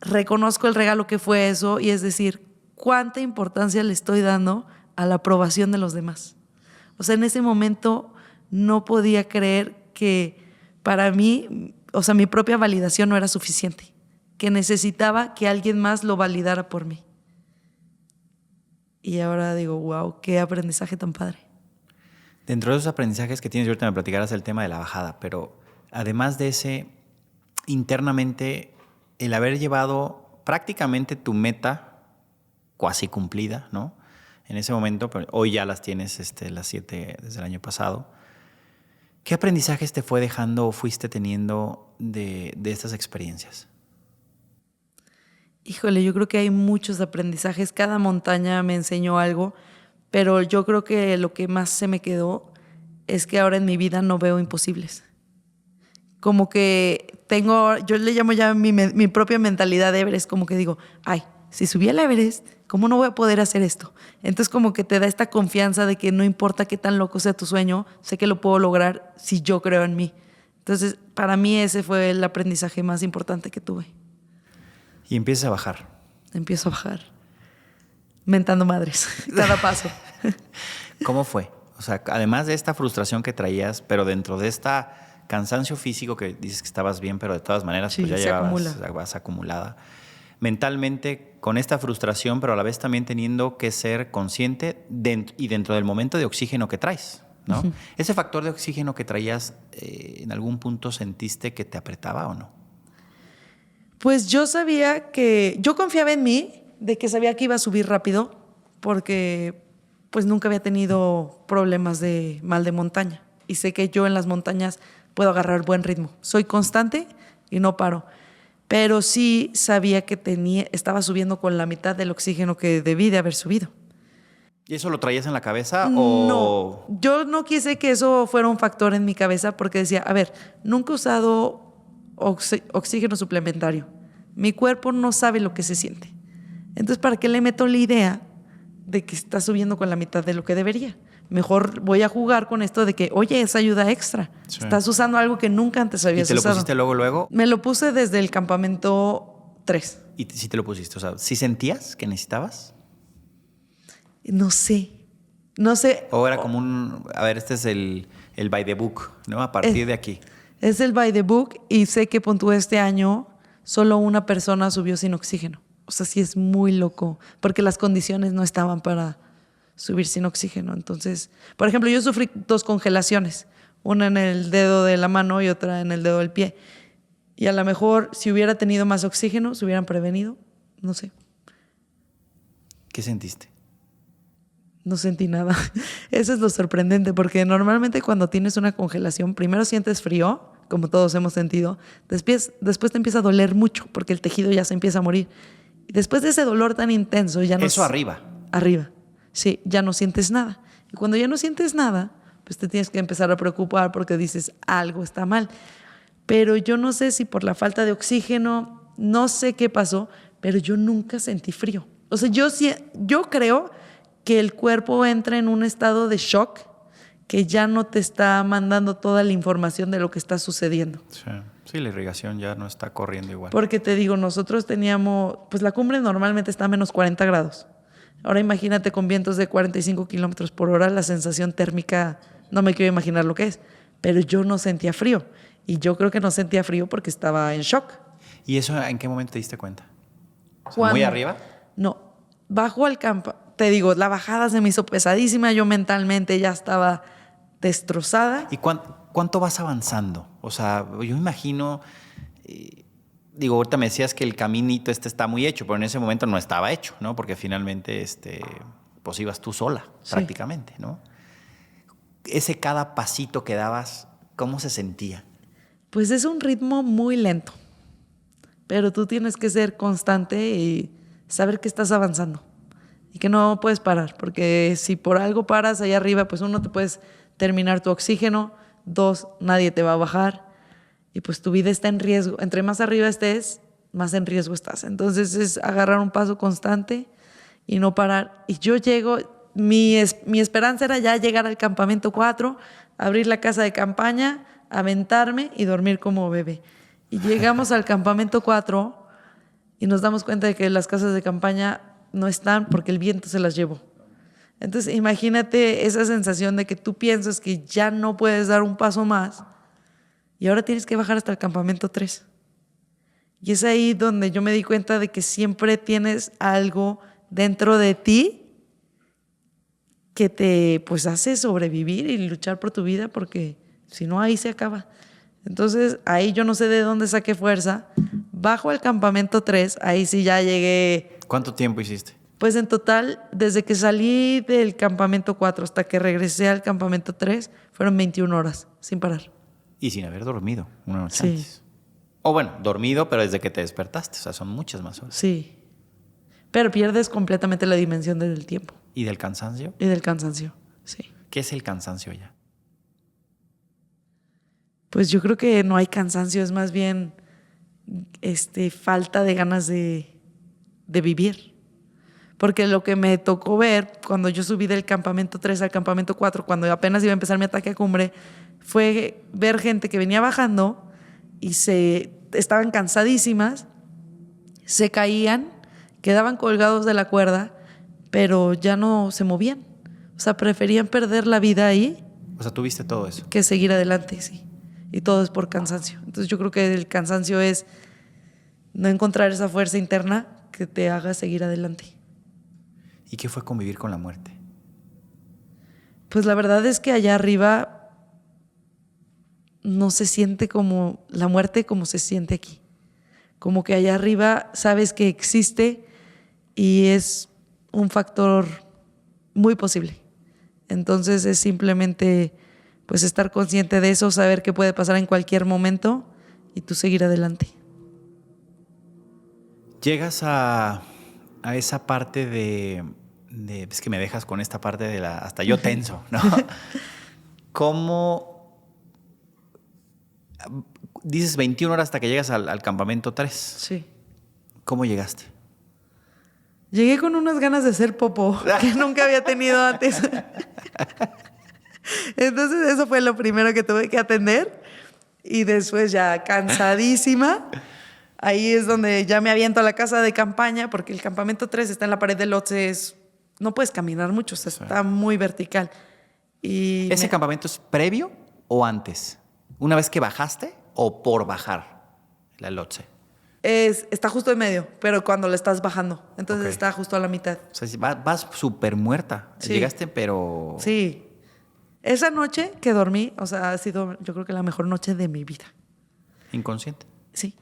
reconozco el regalo que fue eso y es decir, cuánta importancia le estoy dando a la aprobación de los demás. O sea, en ese momento no podía creer que para mí, o sea, mi propia validación no era suficiente, que necesitaba que alguien más lo validara por mí. Y ahora digo, wow, qué aprendizaje tan padre. Dentro de esos aprendizajes que tienes, y ahorita me platicarás el tema de la bajada, pero además de ese, internamente, el haber llevado prácticamente tu meta cuasi cumplida, ¿no? En ese momento, pero hoy ya las tienes las 7 desde el año pasado. ¿Qué aprendizajes te fue dejando o fuiste teniendo de estas experiencias? Híjole, yo creo que hay muchos aprendizajes. Cada montaña me enseñó algo, pero yo creo que lo que más se me quedó es que ahora en mi vida no veo imposibles. Como que yo le llamo ya mi propia mentalidad de Everest, como que digo, ay, si subí al Everest, ¿cómo no voy a poder hacer esto? Entonces como que te da esta confianza de que no importa qué tan loco sea tu sueño, sé que lo puedo lograr si yo creo en mí. Entonces para mí ese fue el aprendizaje más importante que tuve. Y empiezas a bajar. Empiezo a bajar, mentando madres, cada paso. ¿Cómo fue? O sea, además de esta frustración que traías, pero dentro de esta cansancio físico que dices que estabas bien, pero de todas maneras Sí, pues ya se acumula. vas acumulada. mentalmente con esta frustración, pero a la vez también teniendo que ser consciente y dentro del momento de oxígeno que traes, ¿no? Uh-huh. ¿Ese factor de oxígeno que traías, en algún punto sentiste que te apretaba o no? Pues yo confiaba en mí, de que sabía que iba a subir rápido, porque pues nunca había tenido problemas de mal de montaña. Y sé que yo en las montañas puedo agarrar buen ritmo. Soy constante y no paro. Pero sí sabía que estaba subiendo con la mitad del oxígeno que debí de haber subido. ¿Y eso lo traías en la cabeza o...? No, yo no quise que eso fuera un factor en mi cabeza porque decía, a ver, nunca he usado oxígeno suplementario. Mi cuerpo no sabe lo que se siente. Entonces, ¿para qué le meto la idea de que está subiendo con la mitad de lo que debería? Mejor voy a jugar con esto de que, oye, es ayuda extra. Sí. Estás usando algo que nunca antes habías usado. ¿Y te lo pusiste luego? Me lo puse desde el campamento 3. ¿Y si te lo pusiste? O sea, ¿sí sentías que necesitabas? No sé. O era como este es el by the book, ¿no? A partir de aquí. Es el by the book y sé que este año solo una persona subió sin oxígeno. O sea, sí es muy loco, porque las condiciones no estaban para subir sin oxígeno. Entonces, por ejemplo, yo sufrí 2 congelaciones, una en el dedo de la mano y otra en el dedo del pie. Y a lo mejor si hubiera tenido más oxígeno, se hubieran prevenido, no sé. ¿Qué sentiste? No sentí nada. Eso es lo sorprendente, porque normalmente cuando tienes una congelación, primero sientes frío, como todos hemos sentido, después te empieza a doler mucho, porque el tejido ya se empieza a morir. Y después de ese dolor tan intenso, ya no... Eso arriba. Arriba, sí, ya no sientes nada. Y cuando ya no sientes nada, pues te tienes que empezar a preocupar porque dices, algo está mal. Pero yo no sé si por la falta de oxígeno, no sé qué pasó, pero yo nunca sentí frío. O sea, yo creo que el cuerpo entra en un estado de shock que ya no te está mandando toda la información de lo que está sucediendo. Sí, la irrigación ya no está corriendo igual. Porque te digo, nosotros teníamos, pues la cumbre normalmente está a menos 40 grados. Ahora imagínate con vientos de 45 kilómetros por hora, la sensación térmica, no me quiero imaginar lo que es, pero yo no sentía frío. Y yo creo que no sentía frío porque estaba en shock. ¿Y eso en qué momento te diste cuenta? ¿Muy arriba? No, bajo al campo. Te digo, la bajada se me hizo pesadísima, yo mentalmente ya estaba destrozada. ¿Y cuánto vas avanzando? O sea, yo me imagino, ahorita me decías que el caminito está muy hecho, pero en ese momento no estaba hecho, ¿no? Porque finalmente, pues ibas tú sola, sí, prácticamente, ¿no? Ese cada pasito que dabas, ¿cómo se sentía? Pues es un ritmo muy lento, pero tú tienes que ser constante y saber que estás avanzando. Y que no puedes parar, porque si por algo paras allá arriba, pues 1, te puedes terminar tu oxígeno, 2, nadie te va a bajar y pues tu vida está en riesgo. Entre más arriba estés, más en riesgo estás. Entonces es agarrar un paso constante y no parar. Y yo llego, mi esperanza era ya llegar al campamento 4, abrir la casa de campaña, aventarme y dormir como bebé. Y llegamos al campamento 4 y nos damos cuenta de que las casas de campaña no están porque el viento se las llevó. Entonces imagínate esa sensación de que tú piensas que ya no puedes dar un paso más y ahora tienes que bajar hasta el campamento 3. Y es ahí donde yo me di cuenta de que siempre tienes algo dentro de ti que te pues hace sobrevivir y luchar por tu vida, porque si no ahí se acaba. Entonces ahí yo no sé de dónde saqué fuerza, bajo al campamento 3, ahí sí ya llegué. ¿Cuánto tiempo hiciste? Pues en total, desde que salí del campamento 4 hasta que regresé al campamento 3, fueron 21 horas, sin parar. Y sin haber dormido una noche sí. Antes. O bueno, dormido, pero desde que te despertaste, o sea, son muchas más horas. Sí, pero pierdes completamente la dimensión del tiempo. ¿Y del cansancio? Y del cansancio, sí. ¿Qué es el cansancio ya? Pues yo creo que no hay cansancio, es más bien falta de ganas de vivir. Porque lo que me tocó ver cuando yo subí del campamento 3 al campamento 4, cuando apenas iba a empezar mi ataque a cumbre, fue ver gente que venía bajando y estaban cansadísimas, se caían, quedaban colgados de la cuerda, pero ya no se movían. O sea, preferían perder la vida ahí. O sea, ¿tú viste todo eso? Que seguir adelante, sí. Y todo es por cansancio. Entonces yo creo que el cansancio es no encontrar esa fuerza interna que te haga seguir adelante. ¿Y qué fue convivir con la muerte? Pues la verdad es que allá arriba no se siente como la muerte como se siente aquí. Como que allá arriba sabes que existe y es un factor muy posible. Entonces es simplemente pues estar consciente de eso, saber que puede pasar en cualquier momento y tú seguir adelante. Llegas a esa parte de es que me dejas con esta parte de la... Hasta yo tenso, ¿no? ¿Cómo? Dices 21 horas hasta que llegas al campamento 3. Sí. ¿Cómo llegaste? Llegué con unas ganas de hacer popó que nunca había tenido antes. Entonces eso fue lo primero que tuve que atender. Y después ya cansadísima, ahí es donde ya me aviento a la casa de campaña, porque el campamento 3 está en la pared del Otse, no puedes caminar mucho, o sea, está muy vertical. Y ¿Ese campamento es previo o antes? ¿Una vez que bajaste o por bajar la Lhotse? Está justo en medio, pero cuando le estás bajando. Entonces Ok. está justo a la mitad. O sea, vas súper muerta. Sí. Llegaste, pero... Sí. Esa noche que dormí, o sea, ha sido yo creo que la mejor noche de mi vida. Inconsciente. Sí.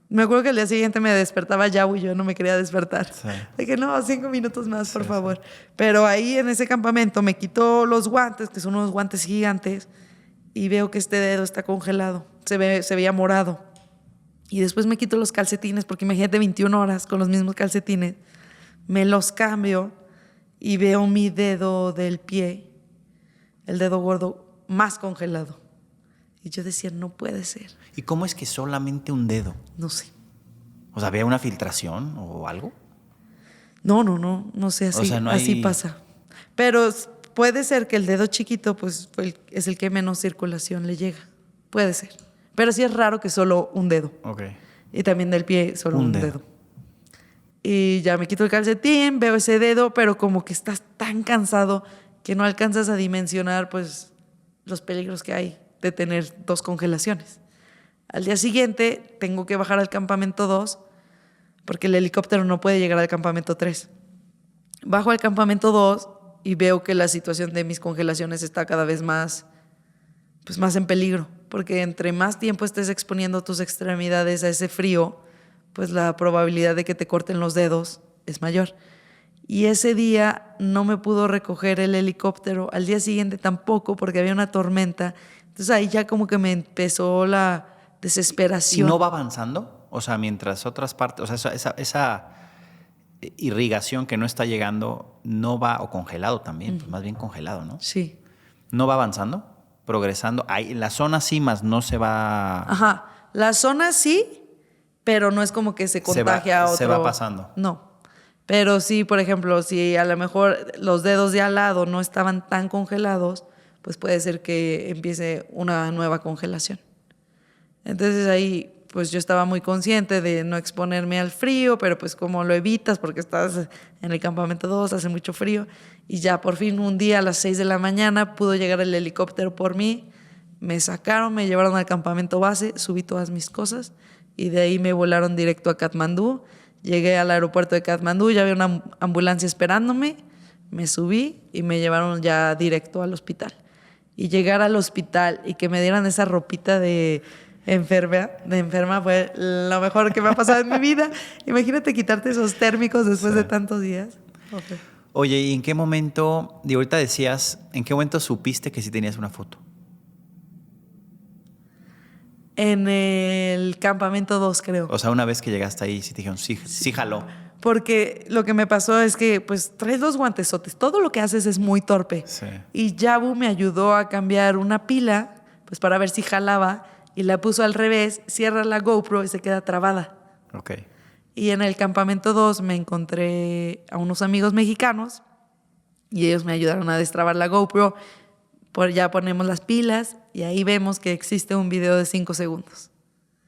Me acuerdo que el día siguiente me despertaba Yabu y yo no me quería despertar. Sí. De que no, 5 minutos más, por favor. Pero ahí en ese campamento me quitó los guantes, que son unos guantes gigantes, y veo que este dedo está congelado. Se veía morado. Y después me quito los calcetines, porque imagínate 21 horas con los mismos calcetines. Me los cambio y veo mi dedo del pie, el dedo gordo, más congelado. Y yo decía, no puede ser. ¿Y cómo es que solamente un dedo? No sé. O sea, ¿había una filtración o algo? No sé, así, O sea, no así hay- pasa. Pero puede ser que el dedo chiquito pues es el que menos circulación le llega. Puede ser. Pero sí es raro que solo un dedo. Ok. Y también del pie solo Un un dedo. dedo. Y ya me quito el calcetín, veo ese dedo, pero como que estás tan cansado que no alcanzas a dimensionar pues los peligros que hay de tener 2 congelaciones. Al día siguiente tengo que bajar al campamento 2 porque el helicóptero no puede llegar al campamento 3. Bajo al campamento 2 y veo que la situación de mis congelaciones está cada vez más, pues más en peligro, porque entre más tiempo estés exponiendo tus extremidades a ese frío, pues la probabilidad de que te corten los dedos es mayor. Y ese día no me pudo recoger el helicóptero, al día siguiente tampoco, porque había una tormenta. Entonces ahí ya como que me empezó la ¿Y desesperación. no va avanzando? O sea, mientras otras partes... O sea, esa irrigación que no está llegando no va... O congelado también, pues más bien congelado, ¿no? Sí. ¿No va avanzando? ¿Progresando? Ahí, en la zona sí, más no se va... Ajá. La zona sí, pero no es como que se contagia a otro. Se va pasando. No. Pero sí, por ejemplo, si a lo mejor los dedos de al lado no estaban tan congelados, pues puede ser que empiece una nueva congelación. Entonces ahí pues yo estaba muy consciente de no exponerme al frío, pero pues como lo evitas porque estás en el campamento 2, hace mucho frío, y ya por fin un día a las 6 de la mañana pudo llegar el helicóptero por mí, me sacaron, me llevaron al campamento base, subí todas mis cosas y de ahí me volaron directo a Katmandú. Llegué al aeropuerto de Katmandú, ya había una ambulancia esperándome, me subí y me llevaron ya directo al hospital. Y llegar al hospital y que me dieran esa ropita de enferma fue lo mejor que me ha pasado en mi vida. Imagínate quitarte esos térmicos después de tantos días. Okay. Oye, ¿y en qué momento... Digo, ahorita decías, ¿en qué momento supiste que sí tenías una foto? En el campamento 2, creo. O sea, una vez que llegaste ahí, sí te dijeron, sí jaló. Porque lo que me pasó es que, pues, traes los guantesotes. Todo lo que haces es muy torpe. Sí. Y Yabu me ayudó a cambiar una pila, pues, para ver si jalaba. Y la puso al revés, cierra la GoPro y se queda trabada. Ok. Y en el campamento 2 me encontré a unos amigos mexicanos y ellos me ayudaron a destrabar la GoPro. Ya ponemos las pilas y ahí vemos que existe un video de 5 segundos.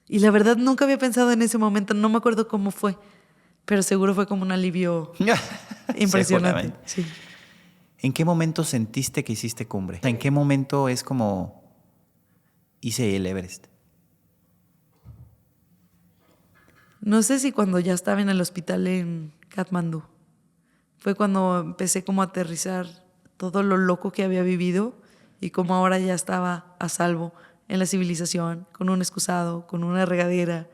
Y la verdad nunca había pensado en ese momento, no me acuerdo cómo fue, pero seguro fue como un alivio impresionante. Seguramente. Sí. ¿En qué momento sentiste que hiciste cumbre? O sea, ¿en qué momento es como hice el Everest? No sé si cuando ya estaba en el hospital en Katmandú. Fue cuando empecé como a aterrizar todo lo loco que había vivido y como ahora ya estaba a salvo en la civilización, con un excusado, con una regadera.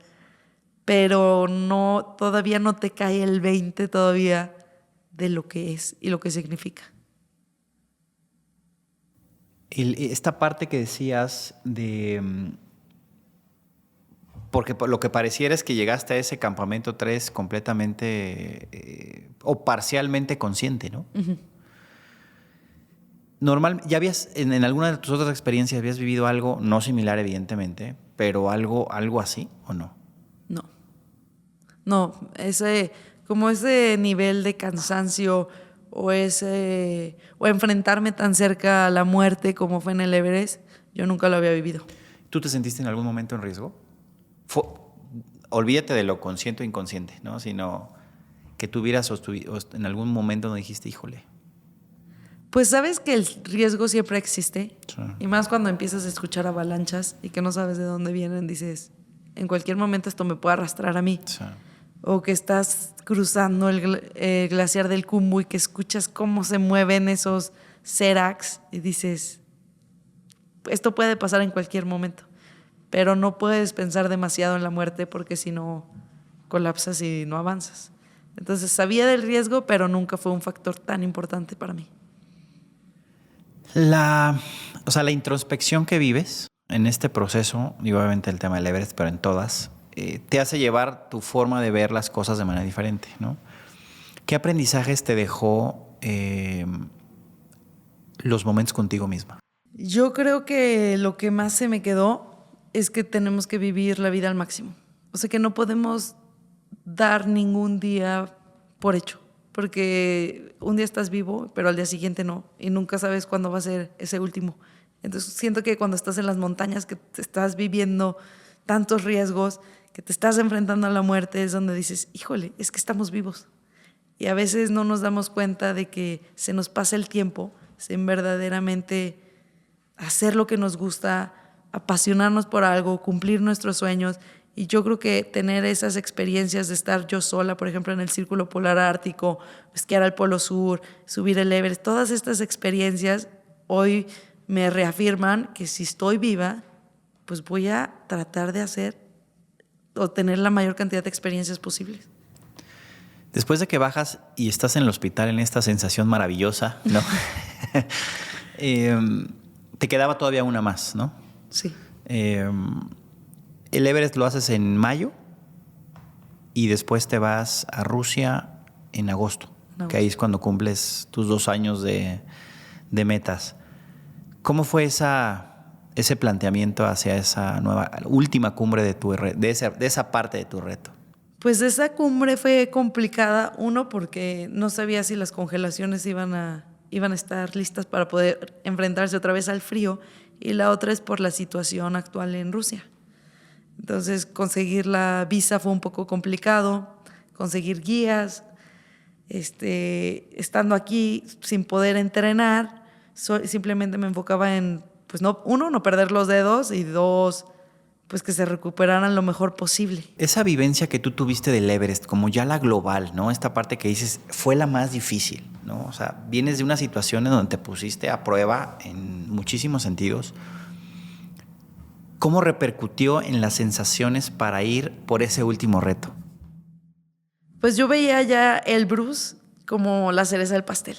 Pero no, todavía no te cae el 20 todavía de lo que es y lo que significa. Esta parte que decías de... Porque lo que pareciera es que llegaste a ese campamento 3 completamente o parcialmente consciente, ¿no? Uh-huh. Normal, ¿ya habías, en alguna de tus otras experiencias, habías vivido algo, no similar evidentemente, pero algo así o no? No. No, como ese nivel de cansancio o enfrentarme tan cerca a la muerte como fue en el Everest, yo nunca lo había vivido. ¿Tú te sentiste en algún momento en riesgo? Olvídate de lo consciente o inconsciente, ¿no? Sino que tuvieras en algún momento donde dijiste, híjole. Pues sabes que el riesgo siempre existe. Sí. Y más cuando empiezas a escuchar avalanchas y que no sabes de dónde vienen, dices, en cualquier momento esto me puede arrastrar a mí. Sí. O que estás cruzando el glaciar del Khumbu y que escuchas cómo se mueven esos seracs y dices, esto puede pasar en cualquier momento. Pero no puedes pensar demasiado en la muerte porque si no colapsas y no avanzas. Entonces sabía del riesgo, pero nunca fue un factor tan importante para mí. La introspección que vives en este proceso, y obviamente el tema del Everest, pero en todas, te hace llevar tu forma de ver las cosas de manera diferente, ¿no? ¿Qué aprendizajes te dejó los momentos contigo misma? Yo creo que lo que más se me quedó es que tenemos que vivir la vida al máximo. O sea, que no podemos dar ningún día por hecho, porque un día estás vivo, pero al día siguiente no, y nunca sabes cuándo va a ser ese último. Entonces siento que cuando estás en las montañas, que te estás viviendo tantos riesgos, que te estás enfrentando a la muerte, es donde dices, híjole, es que estamos vivos. Y a veces no nos damos cuenta de que se nos pasa el tiempo sin verdaderamente hacer lo que nos gusta, apasionarnos por algo, cumplir nuestros sueños. Y yo creo que tener esas experiencias de estar yo sola, por ejemplo, en el Círculo Polar Ártico, esquiar al Polo Sur, subir el Everest, todas estas experiencias hoy me reafirman que si estoy viva, pues voy a tratar de hacer o tener la mayor cantidad de experiencias posibles. Después de que bajas y estás en el hospital en esta sensación maravillosa, ¿no? Te quedaba todavía una más, ¿no? Sí. El Everest lo haces en mayo y después te vas a Rusia en agosto, que ahí es cuando cumples tus 2 años de metas. ¿Cómo fue ese planteamiento hacia esa última cumbre de esa parte de tu reto? Pues esa cumbre fue complicada, uno, porque no sabía si las congelaciones iban a estar listas para poder enfrentarse otra vez al frío, y la otra es por la situación actual en Rusia. Entonces conseguir la visa fue un poco complicado, conseguir guías, estando aquí sin poder entrenar, simplemente me enfocaba en, pues no perder los dedos, y 2, pues que se recuperaran lo mejor posible. Esa vivencia que tú tuviste del Everest, como ya la global, ¿no? Esta parte que dices, fue la más difícil, ¿no? O sea, vienes de una situación en donde te pusiste a prueba en muchísimos sentidos. ¿Cómo repercutió en las sensaciones para ir por ese último reto? Pues yo veía ya el Bruce como la cereza del pastel.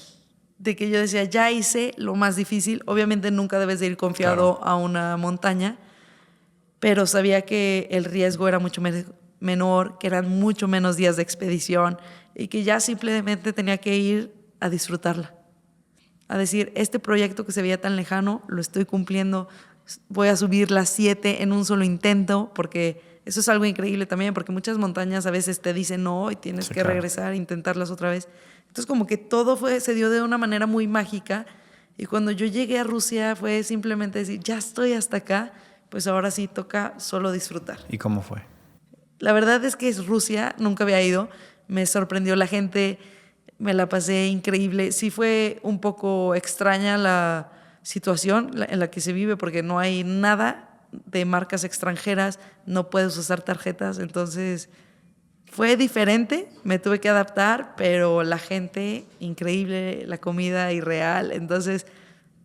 De que yo decía, ya hice lo más difícil. Obviamente nunca debes de ir confiado a una montaña, pero sabía que el riesgo era mucho menor, que eran mucho menos días de expedición y que ya simplemente tenía que ir a disfrutarla. A decir, este proyecto que se veía tan lejano, lo estoy cumpliendo. Voy a subir las 7 en un solo intento, porque eso es algo increíble también, porque muchas montañas a veces te dicen no y tienes que regresar e intentarlas otra vez. Entonces como que todo se dio de una manera muy mágica, y cuando yo llegué a Rusia fue simplemente decir, ya estoy hasta acá, pues ahora sí toca solo disfrutar. ¿Y cómo fue? La verdad es que es Rusia, nunca había ido, me sorprendió la gente, me la pasé increíble. Sí fue un poco extraña la situación en la que se vive, porque no hay nada de marcas extranjeras, no puedes usar tarjetas, entonces Fue diferente, me tuve que adaptar, pero la gente, increíble, la comida irreal. Entonces,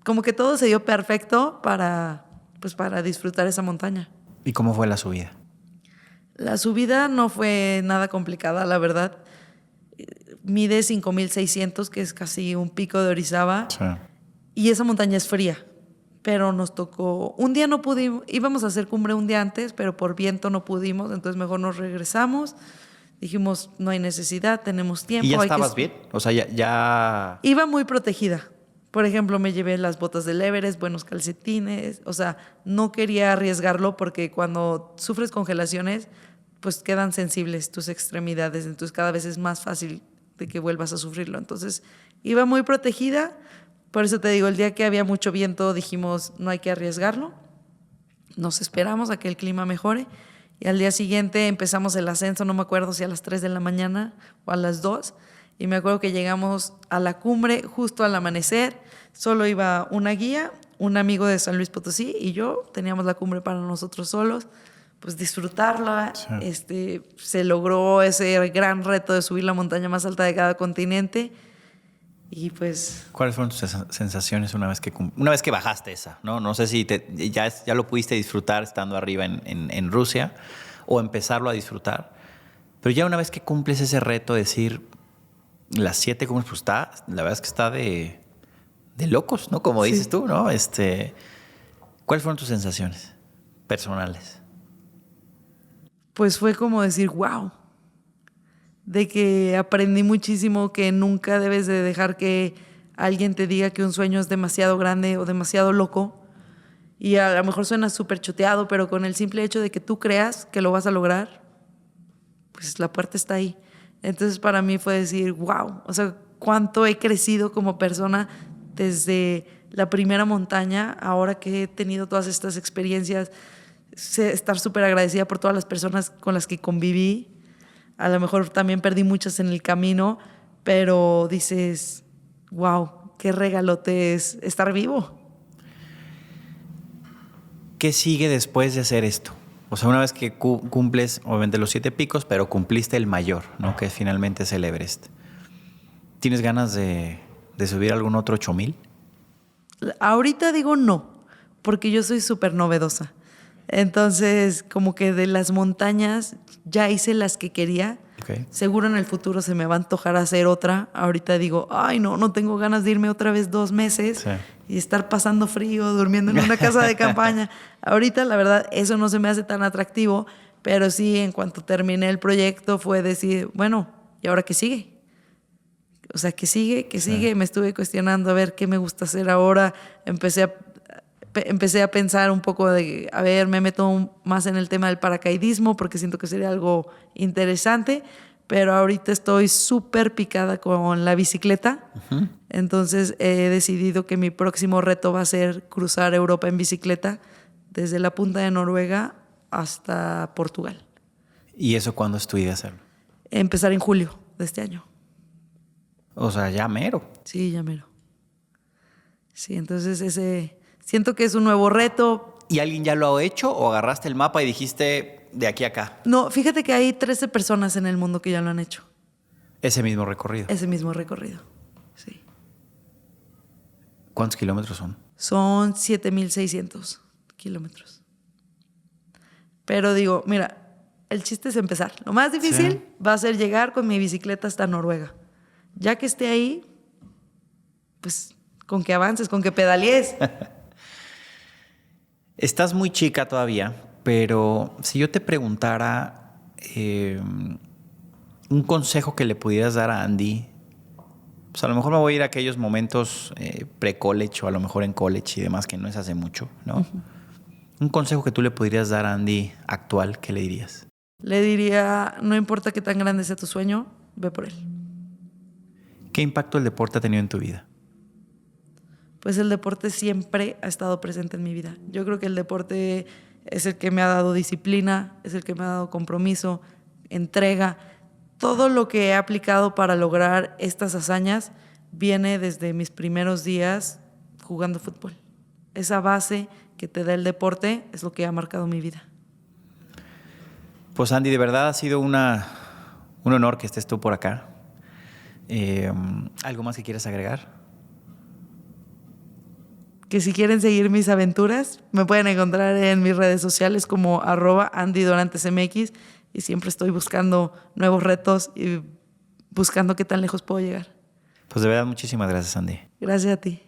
como que todo se dio perfecto para disfrutar esa montaña. ¿Y cómo fue la subida? La subida no fue nada complicada, la verdad. Mide 5,600, que es casi un pico de Orizaba. Sí. Y esa montaña es fría. Pero nos tocó... Un día no pudimos... Íbamos a hacer cumbre un día antes, pero por viento no pudimos. Entonces mejor nos regresamos. Dijimos, no hay necesidad, tenemos tiempo. ¿Y ya estabas bien? O sea, ya... Iba muy protegida. Por ejemplo, me llevé las botas del Everest, buenos calcetines. O sea, no quería arriesgarlo porque cuando sufres congelaciones, pues quedan sensibles tus extremidades. Entonces cada vez es más fácil de que vuelvas a sufrirlo. Entonces iba muy protegida. Por eso te digo, el día que había mucho viento dijimos, no hay que arriesgarlo. Nos esperamos a que el clima mejore. Y al día siguiente empezamos el ascenso, no me acuerdo si a las 3 de la mañana o a las 2. Y me acuerdo que llegamos a la cumbre justo al amanecer. Solo iba una guía, un amigo de San Luis Potosí y yo. Teníamos la cumbre para nosotros solos. Pues disfrutarla. Sí. Se logró ese gran reto de subir la montaña más alta de cada continente. Y pues... ¿Cuáles fueron tus sensaciones una vez que bajaste esa? No sé si ya lo pudiste disfrutar estando arriba en Rusia o empezarlo a disfrutar. Pero ya una vez que cumples ese reto, decir las 7 cumbres, pues la verdad es que está de locos, ¿no? Como dices tú, ¿no? ¿Cuáles fueron tus sensaciones personales? Pues fue como decir, wow. De que aprendí muchísimo, que nunca debes de dejar que alguien te diga que un sueño es demasiado grande o demasiado loco. Y a lo mejor suena súper choteado, pero con el simple hecho de que tú creas que lo vas a lograr, pues la puerta está ahí. Entonces para mí fue decir, wow, o sea, cuánto he crecido como persona desde la primera montaña, ahora que he tenido todas estas experiencias, estar súper agradecida por todas las personas con las que conviví. A lo mejor también perdí muchas en el camino, pero dices, wow, qué regalote es estar vivo. ¿Qué sigue después de hacer esto? O sea, una vez que cumples, obviamente, los 7 picos, pero cumpliste el mayor, ¿no? Que finalmente es el Everest. ¿Tienes ganas de subir algún otro 8,000? Ahorita digo no, porque yo soy súper novedosa. Entonces, como que de las montañas ya hice las que quería. Okay. Seguro en el futuro se me va a antojar hacer otra. Ahorita digo, ay, no tengo ganas de irme otra vez 2 meses y estar pasando frío, durmiendo en una casa de campaña. Ahorita, la verdad, eso no se me hace tan atractivo, pero sí, en cuanto terminé el proyecto fue decir, bueno, ¿y ahora qué sigue? O sea, ¿qué sigue? ¿Qué sigue? Me estuve cuestionando a ver qué me gusta hacer ahora. Empecé a pensar un poco de, a ver, me meto más en el tema del paracaidismo porque siento que sería algo interesante, pero ahorita estoy súper picada con la bicicleta. Uh-huh. Entonces he decidido que mi próximo reto va a ser cruzar Europa en bicicleta desde la punta de Noruega hasta Portugal. ¿Y eso cuándo es tu idea hacerlo? Empezar en julio de este año. O sea, ya mero. Sí, ya mero. Sí, entonces siento que es un nuevo reto. ¿Y alguien ya lo ha hecho o agarraste el mapa y dijiste de aquí a acá? No, fíjate que hay 13 personas en el mundo que ya lo han hecho. ¿Ese mismo recorrido? Ese mismo recorrido, sí. ¿Cuántos kilómetros son? Son 7,600 kilómetros. Pero digo, mira, el chiste es empezar. Lo más difícil va a ser llegar con mi bicicleta hasta Noruega. Ya que esté ahí, pues con que avances, con que pedalees. Estás muy chica todavía, pero si yo te preguntara un consejo que le pudieras dar a Andy, pues a lo mejor me voy a ir a aquellos momentos pre-college o a lo mejor en college y demás, que no es hace mucho, ¿no? Uh-huh. Un consejo que tú le podrías dar a Andy actual, ¿qué le dirías? Le diría, no importa qué tan grande sea tu sueño, ve por él. ¿Qué impacto el deporte ha tenido en tu vida? Pues el deporte siempre ha estado presente en mi vida. Yo creo que el deporte es el que me ha dado disciplina, es el que me ha dado compromiso, entrega. Todo lo que he aplicado para lograr estas hazañas viene desde mis primeros días jugando fútbol. Esa base que te da el deporte es lo que ha marcado mi vida. Pues Andy, de verdad ha sido una Un honor que estés tú por acá. ¿Algo más que quieras agregar? Que si quieren seguir mis aventuras, me pueden encontrar en mis redes sociales como @AndyDorantesMX, y siempre estoy buscando nuevos retos y buscando qué tan lejos puedo llegar. Pues de verdad, muchísimas gracias, Andy. Gracias a ti.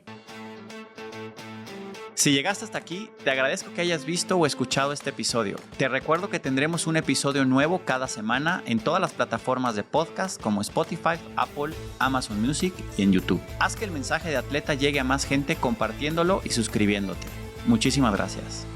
Si llegaste hasta aquí, te agradezco que hayas visto o escuchado este episodio. Te recuerdo que tendremos un episodio nuevo cada semana en todas las plataformas de podcast como Spotify, Apple, Amazon Music y en YouTube. Haz que el mensaje de Atleta llegue a más gente compartiéndolo y suscribiéndote. Muchísimas gracias.